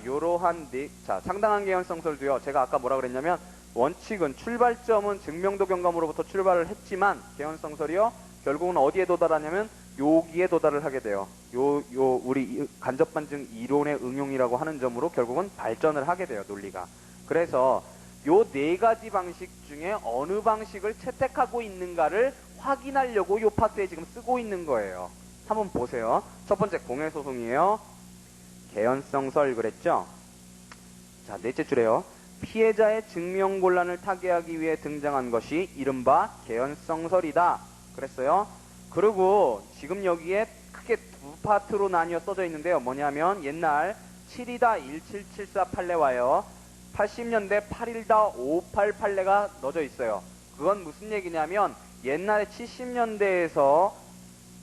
상당한 개연성설도요. 제가 아까 뭐라 그랬냐면 원칙은 출발점은 증명도 경감으로부터 출발을 했지만 개연성설이요. 결국은 어디에 도달하냐면 여기에 도달을 하게 돼요. 우리 간접반증 이론의 응용이라고 하는 점으로 결국은 발전을 하게 돼요. 논리가. 그래서 요 4가지 방식 중에 어느 방식을 채택하고 있는가를 확인하려고 요 파트에 지금 쓰고 있는 거예요. 한번 보세요. 첫 번째 공해소송이에요. 개연성설 그랬죠? 자, 넷째 줄에요. 피해자의 증명곤란을 타개하기 위해 등장한 것이 이른바 개연성설이다 그랬어요. 그리고 지금 여기에 크게 두 파트로 나뉘어 써져 있는데요. 뭐냐면 옛날 7이다 1774 판례와요. 80년대 8일다 58 판례가 넣어져 있어요. 그건 무슨 얘기냐면 옛날에 70년대에서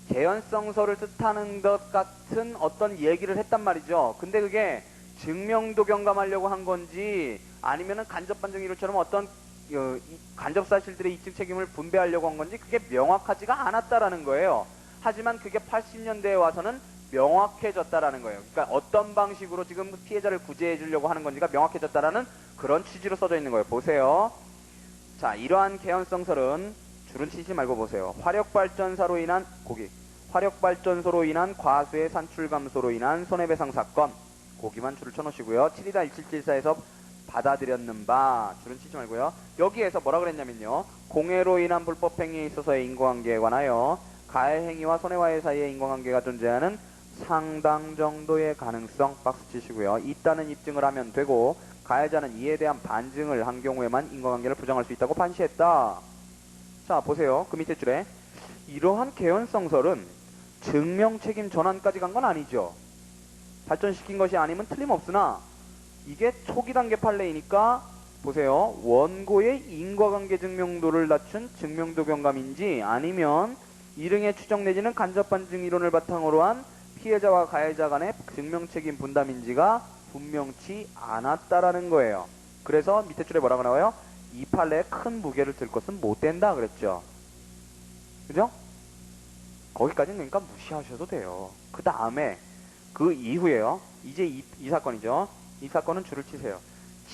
개연성설을 뜻하는 것 같은 어떤 얘기를 했단 말이죠. 근데 그게 증명도 경감하려고 한 건지 아니면은 간접반증 이론처럼 어떤 간접사실들의 입증 책임을 분배하려고 한 건지 그게 명확하지가 않았다라는 거예요. 하지만 그게 80년대에 와서는 명확해졌다라는 거예요. 그러니까 어떤 방식으로 지금 피해자를 구제해 주려고 하는 건지가 명확해졌다라는 그런 취지로 써져 있는 거예요. 보세요. 자, 이러한 개연성설은 줄은 치지 말고 보세요. 화력발전소로 인한 과수의 산출 감소로 인한 손해배상 사건. 거기만 줄을 쳐놓으시고요. 7이다 1774에서 받아들였는 바 줄은 치지 말고요. 여기에서 뭐라 그랬냐면요. 공해로 인한 불법행위에 있어서의 인과관계에 관하여 가해행위와 손해와해 사이에 인과관계가 존재하는 상당 정도의 가능성 박스 치시고요. 있다는 입증을 하면 되고 가해자는 이에 대한 반증을 한 경우에만 인과관계를 부정할 수 있다고 판시했다. 자, 보세요. 그 밑에 줄에 이러한 개연성설은 증명책임 전환까지 간 건 아니죠. 발전시킨 것이 아니면 틀림없으나 이게 초기 단계 판례이니까 보세요. 원고의 인과관계 증명도를 낮춘 증명도 경감인지 아니면 일응의 추정 내지는 간접반증 이론을 바탕으로 한 피해자와 가해자 간의 증명책임 분담인지가 분명치 않았다라는 거예요. 그래서 밑에 줄에 뭐라고 나와요? 이 판례에 큰 무게를 들 것은 못 된다 그랬죠. 그죠? 거기까지는 그러니까 무시하셔도 돼요. 그 다음에 그 이후에요. 이제 이 사건이죠. 이 사건은 줄을 치세요.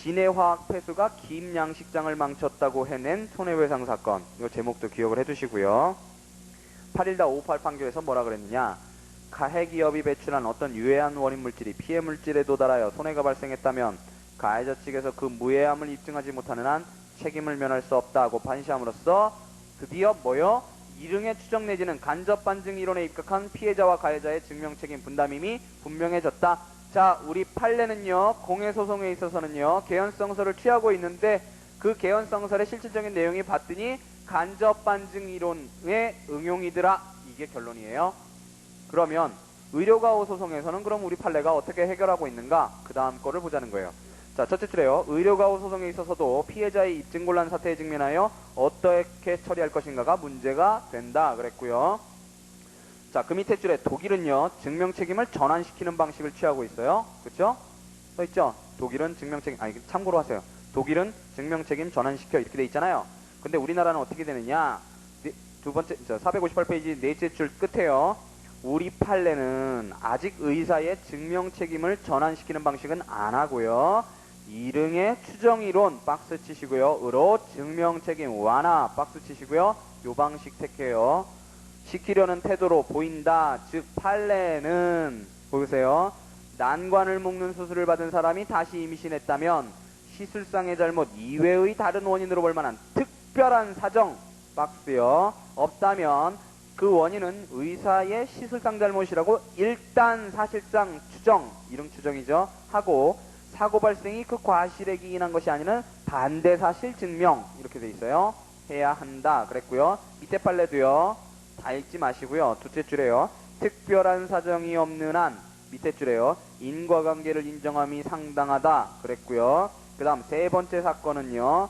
진해화학 폐수가 김양식장을 망쳤다고 해낸 손해배상 사건. 이 제목도 기억을 해두시고요. 8.1-58 판결에서 뭐라 그랬느냐. 가해기업이 배출한 어떤 유해한 원인 물질이 피해 물질에 도달하여 손해가 발생했다면 가해자 측에서 그 무해함을 입증하지 못하는 한 책임을 면할 수 없다고 판시함으로써 드디어 뭐요? 이릉의 추정 내지는 간접 반증 이론에 입각한 피해자와 가해자의 증명책임 분담임이 분명해졌다. 자, 우리 판례는요, 공해소송에 있어서는요, 개연성설을 취하고 있는데 그 개연성설의 실질적인 내용이 봤더니 간접 반증 이론의 응용이더라. 이게 결론이에요. 그러면 의료가호 소송에서는 그럼 우리 판례가 어떻게 해결하고 있는가? 그 다음 거를 보자는 거예요. 자, 첫째 줄에요. 의료가호 소송에 있어서도 피해자의 입증곤란 사태에 직면하여 어떻게 처리할 것인가가 문제가 된다 그랬고요. 자, 그 밑에 줄에 독일은요, 증명책임을 전환시키는 방식을 취하고 있어요. 그쵸? 써있죠? 독일은 증명책임, 아니, 참고로 하세요. 독일은 증명책임 전환시켜 이렇게 돼 있잖아요. 근데 우리나라는 어떻게 되느냐? 두 번째, 458페이지 넷째 줄 끝에요. 우리 판례는 아직 의사의 증명책임을 전환시키는 방식은 안 하고요. 이릉의 추정이론 박스 치시고요. 으로 증명책임 완화 박스 치시고요. 요 방식 택해요. 시키려는 태도로 보인다. 즉 판례는 보세요. 난관을 묶는 수술을 받은 사람이 다시 임신했다면 시술상의 잘못 이외의 다른 원인으로 볼 만한 특별한 사정 박스요. 없다면 그 원인은 의사의 시술상 잘못이라고 일단 사실상 추정, 이름 추정이죠. 하고 사고 발생이 그 과실에 기인한 것이 아니는 반대 사실 증명 이렇게 돼 있어요. 해야 한다 그랬고요. 밑에 판례도요. 다 읽지 마시고요. 둘째 줄에요. 특별한 사정이 없는 한 밑에 줄에요. 인과관계를 인정함이 상당하다 그랬고요. 그 다음 세 번째 사건은요.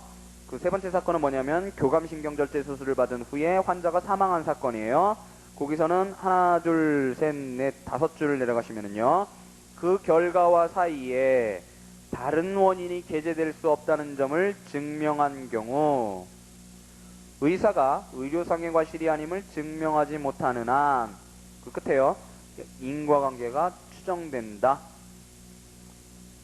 그 세 번째 사건은 뭐냐면 교감신경절제 수술을 받은 후에 환자가 사망한 사건이에요. 거기서는 하나, 둘, 셋, 넷, 다섯 줄을 내려가시면은요. 그 결과와 사이에 다른 원인이 게재될 수 없다는 점을 증명한 경우 의사가 의료상의 과실이 아님을 증명하지 못하는 한 그 끝에요. 인과관계가 추정된다.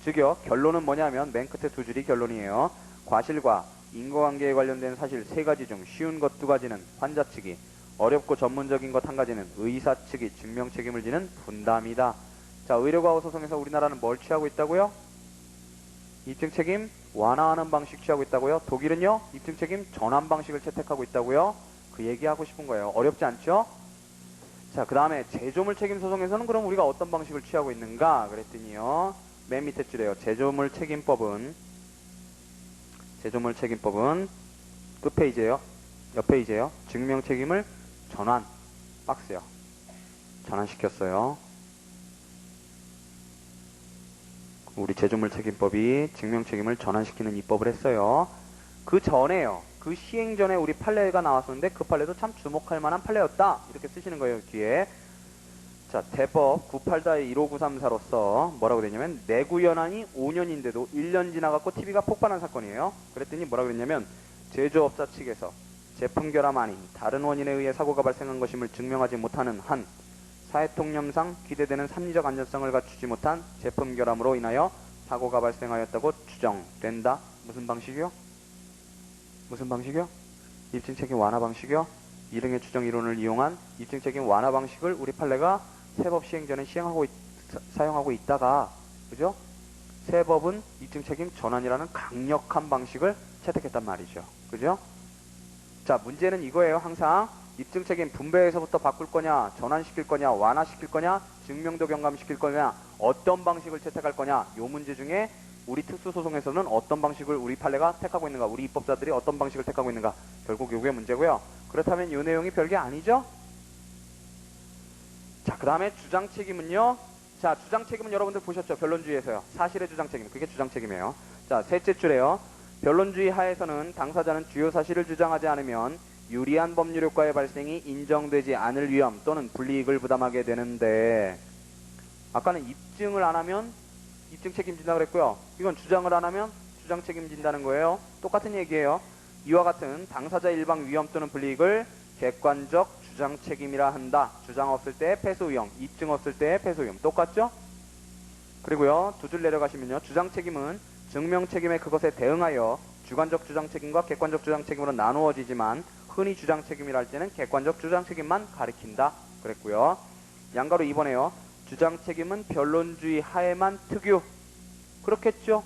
즉요. 결론은 뭐냐면 맨 끝에 두 줄이 결론이에요. 과실과 인과관계에 관련된 사실 세 가지 중 쉬운 것 두 가지는 환자 측이, 어렵고 전문적인 것 한 가지는 의사 측이 증명 책임을 지는 분담이다. 자, 의료과호 소송에서 우리나라는 뭘 취하고 있다고요? 입증 책임 완화하는 방식 취하고 있다고요? 독일은요? 입증 책임 전환 방식을 채택하고 있다고요? 그 얘기하고 싶은 거예요. 어렵지 않죠? 자, 그 다음에 제조물 책임 소송에서는 그럼 우리가 어떤 방식을 취하고 있는가? 그랬더니요. 맨 밑에 줄에요. 제조물 책임법은 끝 페이지에요. 옆 페이지에요. 증명 책임을 전환 박스요. 전환시켰어요. 우리 제조물 책임법이 증명 책임을 전환시키는 입법을 했어요. 그 전에요. 그 시행 전에 우리 판례가 나왔었는데 그 판례도 참 주목할 만한 판례였다. 이렇게 쓰시는 거예요. 뒤에. 자, 대법 98-15934로서 뭐라고 되냐면 내구 연한이 5년인데도 1년 지나갖고 TV가 폭발한 사건이에요. 그랬더니 뭐라고 그랬냐면 제조업자 측에서 제품 결함 아닌 다른 원인에 의해 사고가 발생한 것임을 증명하지 못하는 한 사회통념상 기대되는 합리적 안전성을 갖추지 못한 제품 결함으로 인하여 사고가 발생하였다고 추정된다. 무슨 방식이요? 무슨 방식이요? 입증책임 완화 방식이요? 이릉의 추정 이론을 이용한 입증책임 완화 방식을 우리 판례가 세법 시행 전에 사용하고 있다가, 그죠? 세법은 입증책임 전환이라는 강력한 방식을 채택했단 말이죠. 그죠? 자, 문제는 이거예요. 항상 입증책임 분배에서부터 바꿀 거냐, 전환시킬 거냐, 완화시킬 거냐, 증명도 경감시킬 거냐, 어떤 방식을 채택할 거냐, 요 문제 중에 우리 특수소송에서는 어떤 방식을 우리 판례가 택하고 있는가, 우리 입법자들이 어떤 방식을 택하고 있는가, 결국 요게 문제고요. 그렇다면 이 내용이 별게 아니죠? 자, 그 다음에 주장책임은요. 자, 주장책임은 여러분들 보셨죠? 변론주의에서요. 사실의 주장책임, 그게 주장책임이에요. 자, 셋째 줄에요. 변론주의 하에서는 당사자는 주요 사실을 주장하지 않으면 유리한 법률 효과의 발생이 인정되지 않을 위험 또는 불이익을 부담하게 되는데, 아까는 입증을 안 하면 입증 책임진다 그랬고요. 이건 주장을 안 하면 주장 책임진다는 거예요. 똑같은 얘기예요. 이와 같은 당사자 일방 위험 또는 불이익을 객관적 주장 책임이라 한다. 주장 없을 때 패소유형, 입증 없을 때 패소유형. 똑같죠? 그리고요, 두 줄 내려가시면요. 주장 책임은 증명 책임에 그것에 대응하여 주관적 주장 책임과 객관적 주장 책임으로 나누어지지만 흔히 주장 책임이라 할 때는 객관적 주장 책임만 가리킨다. 그랬고요. 양가로 2번에요. 주장 책임은 변론주의 하에만 특유. 그렇겠죠?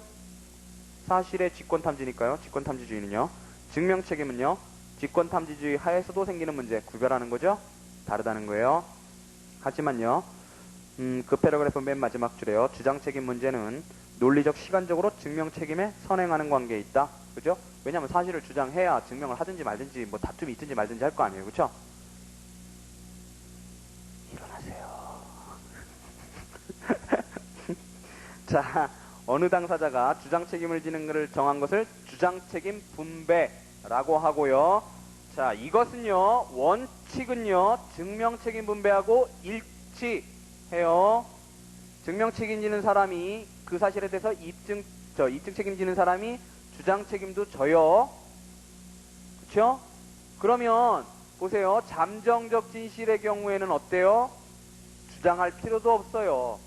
사실의 직권탐지니까요. 직권탐지주의는요. 증명 책임은요. 직권탐지주의 하에서도 생기는 문제 구별하는 거죠. 다르다는 거예요. 하지만요. 그 패러그래프 맨 마지막 줄에요. 주장 책임 문제는 논리적 시간적으로 증명 책임에 선행하는 관계에 있다. 그죠? 왜냐하면 사실을 주장해야 증명을 하든지 말든지 뭐 다툼이 있든지 말든지 할 거 아니에요. 그쵸? 일어나세요. 자, 어느 당사자가 주장 책임을 지는 것을 정한 것을 주장 책임 분배라고 하고요. 자, 이것은요, 원칙은요, 증명 책임 분배하고 일치해요. 증명 책임지는 사람이 그 사실에 대해서 입증 책임지는 사람이 주장 책임도 져요. 그쵸? 그러면 보세요. 잠정적 진실의 경우에는 어때요? 주장할 필요도 없어요.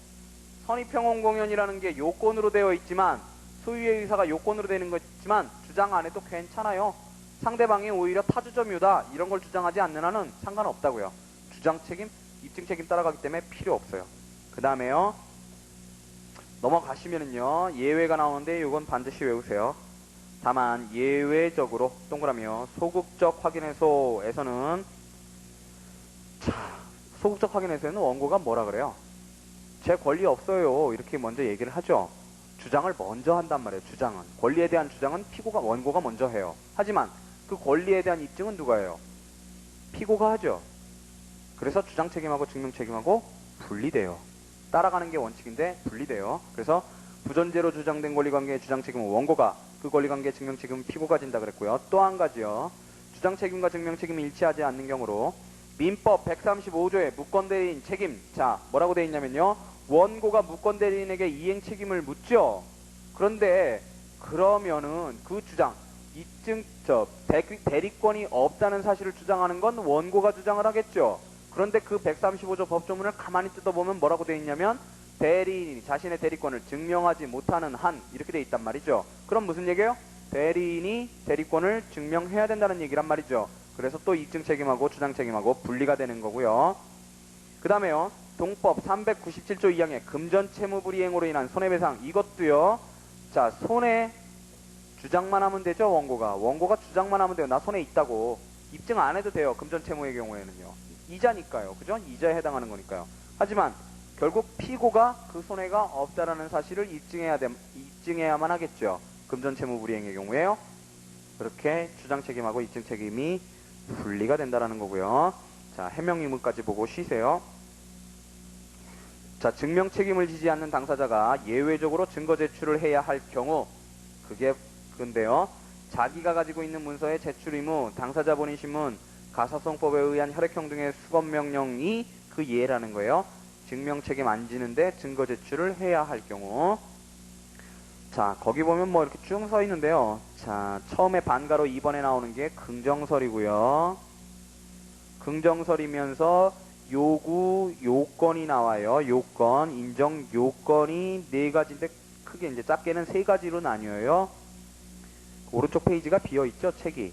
선의평온공연이라는 게 요건으로 되어 있지만 소유의 의사가 요건으로 되는 거지만 주장 안 해도 괜찮아요. 상대방이 오히려 타주점유다 이런 걸 주장하지 않는 한은 상관없다고요. 주장 책임, 입증 책임 따라가기 때문에 필요 없어요. 그 다음에요. 넘어가시면은요. 예외가 나오는데 이건 반드시 외우세요. 다만 예외적으로 동그라미요. 소극적 확인해소에서는 소극적 확인해소에는 원고가 뭐라 그래요? 제 권리 없어요. 이렇게 먼저 얘기를 하죠. 주장을 먼저 한단 말이에요. 주장은. 권리에 대한 주장은 원고가 먼저 해요. 하지만 그 권리에 대한 입증은 누가 해요? 피고가 하죠. 그래서 주장 책임하고 증명 책임하고 분리돼요. 따라가는 게 원칙인데 분리돼요. 그래서 부존재로 주장된 권리관계의 주장 책임은 원고가, 그 권리관계의 증명 책임은 피고가 진다 그랬고요. 또 한 가지요. 주장 책임과 증명 책임이 일치하지 않는 경우로 민법 135조의 무권대리인 책임. 자, 뭐라고 되어 있냐면요. 원고가 무권대리인에게 이행 책임을 묻죠. 그런데 그러면은 그 주장, 입증, 대리권이 없다는 사실을 주장하는 건 원고가 주장을 하겠죠. 그런데 그 135조 법조문을 가만히 뜯어보면 뭐라고 되어 있냐면 대리인이 자신의 대리권을 증명하지 못하는 한 이렇게 되어 있단 말이죠. 그럼 무슨 얘기예요? 대리인이 대리권을 증명해야 된다는 얘기란 말이죠. 그래서 또 입증 책임하고 주장 책임하고 분리가 되는 거고요. 그 다음에요. 동법 397조 2항의 금전 채무 불이행으로 인한 손해배상 이것도요. 자, 손해 주장만 하면 되죠. 원고가 주장만 하면 돼요. 나 손해 있다고. 입증 안 해도 돼요. 금전 채무의 경우에는요. 이자니까요. 그죠? 이자에 해당하는 거니까요. 하지만 결국 피고가 그 손해가 없다라는 사실을 입증해야만 하겠죠. 금전 채무 불이행의 경우에요. 그렇게 주장 책임하고 입증 책임이 분리가 된다라는 거고요. 자, 해명 의무까지 보고 쉬세요. 자, 증명 책임을 지지 않는 당사자가 예외적으로 증거 제출을 해야 할 경우 근데요. 자기가 가지고 있는 문서의 제출 의무, 당사자 본인 신문, 가사성법에 의한 혈액형 등의 수검 명령이 그 예라는 거예요. 증명 책임 안 지는데 증거 제출을 해야 할 경우. 자, 거기 보면 뭐 이렇게 쭉 서 있는데요. 자, 처음에 반가로 2번에 나오는 게 긍정설이고요. 긍정설이면서 요건이 나와요. 요건, 인정 요건이 4가지인데 크게 이제 작게는 3가지로 나뉘어요. 오른쪽 페이지가 비어있죠, 책이.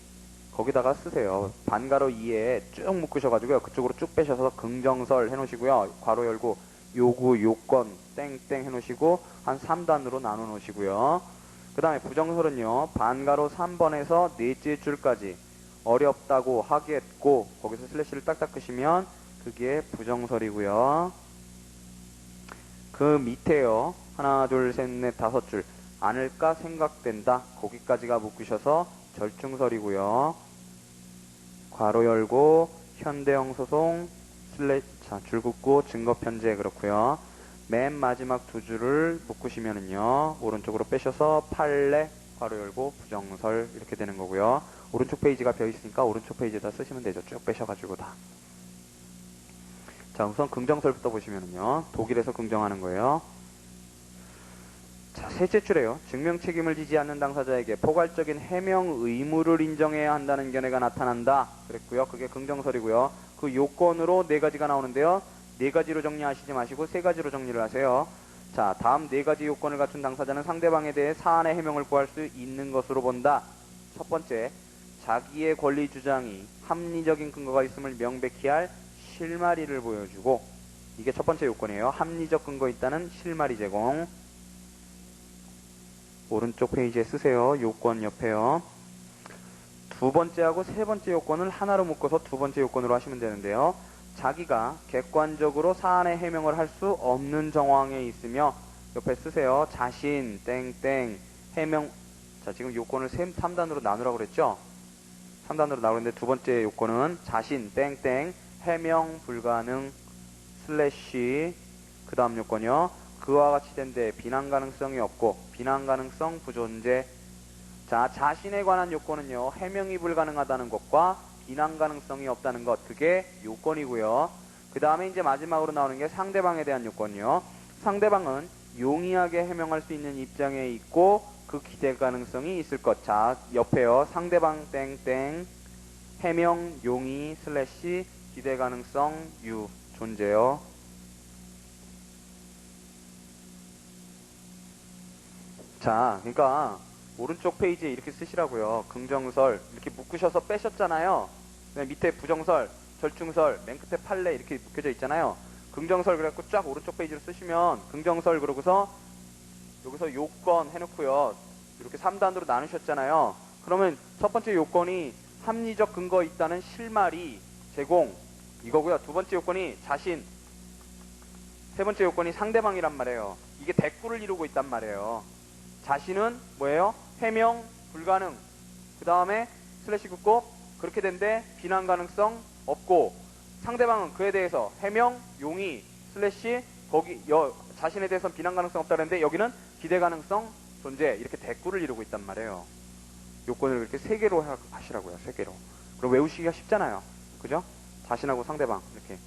거기다가 쓰세요. 반가로 2에 쭉 묶으셔가지고요. 그쪽으로 쭉 빼셔서 긍정설 해놓으시고요. 괄호 열고 요구, 요건, 땡땡 해놓으시고 한 3단으로 나눠 놓으시고요. 그 다음에 부정설은요. 반가로 3번에서 넷째 줄까지 어렵다고 하겠고 거기서 슬래시를 딱딱 끄시면 그게 부정설이고요. 그 밑에요. 하나, 둘, 셋, 넷, 5줄. 않을까 생각된다. 거기까지가 묶으셔서 절충설이고요. 괄호 열고 현대형 소송 자, 줄 긋고 증거 편제 그렇고요. 맨 마지막 2줄을 묶으시면은요. 오른쪽으로 빼셔서 판례 괄호 열고 부정설 이렇게 되는 거고요. 오른쪽 페이지가 비어 있으니까 오른쪽 페이지에다 쓰시면 되죠. 쭉 빼셔가지고 다. 자, 우선 긍정설부터 보시면은요. 독일에서 긍정하는 거예요. 자, 셋째 줄에요. 증명 책임을 지지 않는 당사자에게 포괄적인 해명 의무를 인정해야 한다는 견해가 나타난다. 그랬고요. 그게 긍정설이고요. 그 요건으로 네 가지가 나오는데요. 네 가지로 정리하시지 마시고 세 가지로 정리를 하세요. 자, 다음 네 가지 요건을 갖춘 당사자는 상대방에 대해 사안의 해명을 구할 수 있는 것으로 본다. 첫 번째, 자기의 권리 주장이 합리적인 근거가 있음을 명백히 할 실마리를 보여주고, 이게 첫 번째 요건이에요. 합리적 근거 있다는 실마리 제공. 오른쪽 페이지에 쓰세요. 요건 옆에요. 두 번째하고 세 번째 요건을 하나로 묶어서 두 번째 요건으로 하시면 되는데요. 자기가 객관적으로 사안의 해명을 할 수 없는 정황에 있으며, 옆에 쓰세요. 자신 땡땡 해명. 자, 지금 요건을 3단으로 나누라고 그랬죠? 3단으로 나누는데 두 번째 요건은 자신 땡땡 해명 불가능 슬래시 그 다음 요건이요. 그와 같이 된데 비난 가능성이 없고 비난 가능성 부존재. 자, 자신에 관한 요건은요. 해명이 불가능하다는 것과 비난 가능성이 없다는 것. 그게 요건이고요. 그 다음에 이제 마지막으로 나오는 게 상대방에 대한 요건이요. 상대방은 용이하게 해명할 수 있는 입장에 있고 그 기대 가능성이 있을 것. 자, 옆에요. 상대방 땡땡 해명 용의 슬래시 기대 가능성 유 존재요. 자, 그러니까 오른쪽 페이지에 이렇게 쓰시라고요. 긍정설 이렇게 묶으셔서 빼셨잖아요. 밑에 부정설, 절충설, 맨 끝에 판례 이렇게 묶여져 있잖아요. 긍정설 그래갖고 쫙 오른쪽 페이지로 쓰시면 긍정설 그러고서 여기서 요건 해놓고요. 이렇게 3단으로 나누셨잖아요. 그러면 첫 번째 요건이 합리적 근거 있다는 실마리 제공 이거고요. 두 번째 요건이 자신, 세 번째 요건이 상대방이란 말이에요. 이게 대꾸를 이루고 있단 말이에요. 자신은 뭐예요? 해명 불가능. 그 다음에 슬래시 긋고 그렇게 된데 비난 가능성 없고, 상대방은 그에 대해서 해명 용의 슬래시 거기 자신에 대해서는 비난 가능성 없다 그랬는데 여기는 기대 가능성 존재. 이렇게 대꾸를 이루고 있단 말이에요. 요건을 이렇게 세 개로 하시라고요. 세 개로. 그럼 외우시기가 쉽잖아요. 그죠? 자신하고 상대방 이렇게.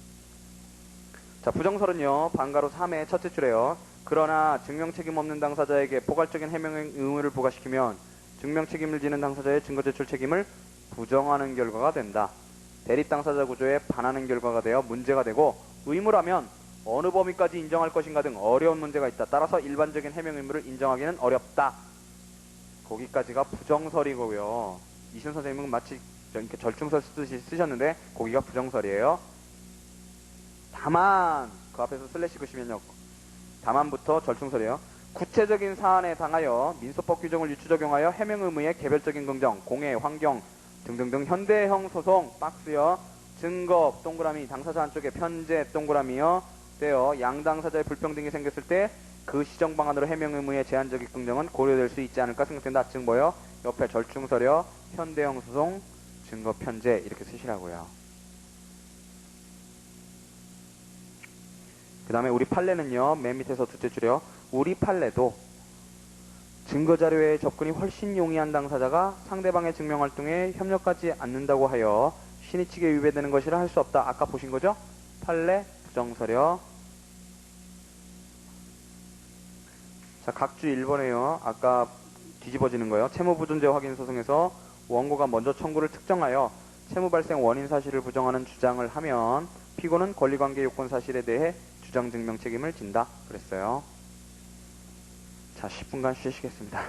자, 부정설은요. 반가로 3의 첫째 줄에요. 그러나 증명 책임 없는 당사자에게 포괄적인 해명의 의무를 부과시키면 증명 책임을 지는 당사자의 증거 제출 책임을 부정하는 결과가 된다. 대립 당사자 구조에 반하는 결과가 되어 문제가 되고, 의무라면 어느 범위까지 인정할 것인가 등 어려운 문제가 있다. 따라서 일반적인 해명 의무를 인정하기는 어렵다. 거기까지가 부정설이고요. 이신 선생님은 마치 이렇게 절충설 쓰듯이 쓰셨는데 거기가 부정설이에요. 다만 그 앞에서 슬래시 그시면요. 다만부터 절충설이에요. 구체적인 사안에 당하여 민소법 규정을 유추 적용하여 해명 의무의 개별적인 긍정, 공해, 환경 등등등 현대형 소송 박스여 증거 동그라미 당사자 한쪽에 편제 동그라미여 되어 양당사자의 불평등이 생겼을 때 그 시정 방안으로 해명 의무의 제한적인 긍정은 고려될 수 있지 않을까 생각된다. 즉 뭐요? 옆에 절충설이요. 현대형 소송 증거 편제 이렇게 쓰시라고요. 그 다음에 우리 판례는요. 맨 밑에서 둘째 줄이요. 우리 판례도 증거자료의 접근이 훨씬 용이한 당사자가 상대방의 증명활동에 협력하지 않는다고 하여 신의칙에 위배되는 것이라 할 수 없다. 아까 보신 거죠? 판례 부정설이요. 자, 각주 1번에요. 아까 뒤집어지는 거예요. 채무부존재 확인 소송에서 원고가 먼저 청구를 특정하여 채무 발생 원인 사실을 부정하는 주장을 하면 피고는 권리관계 요건 사실에 대해 주장 증명 책임을 진다. 그랬어요. 자, 10분간 쉬시겠습니다.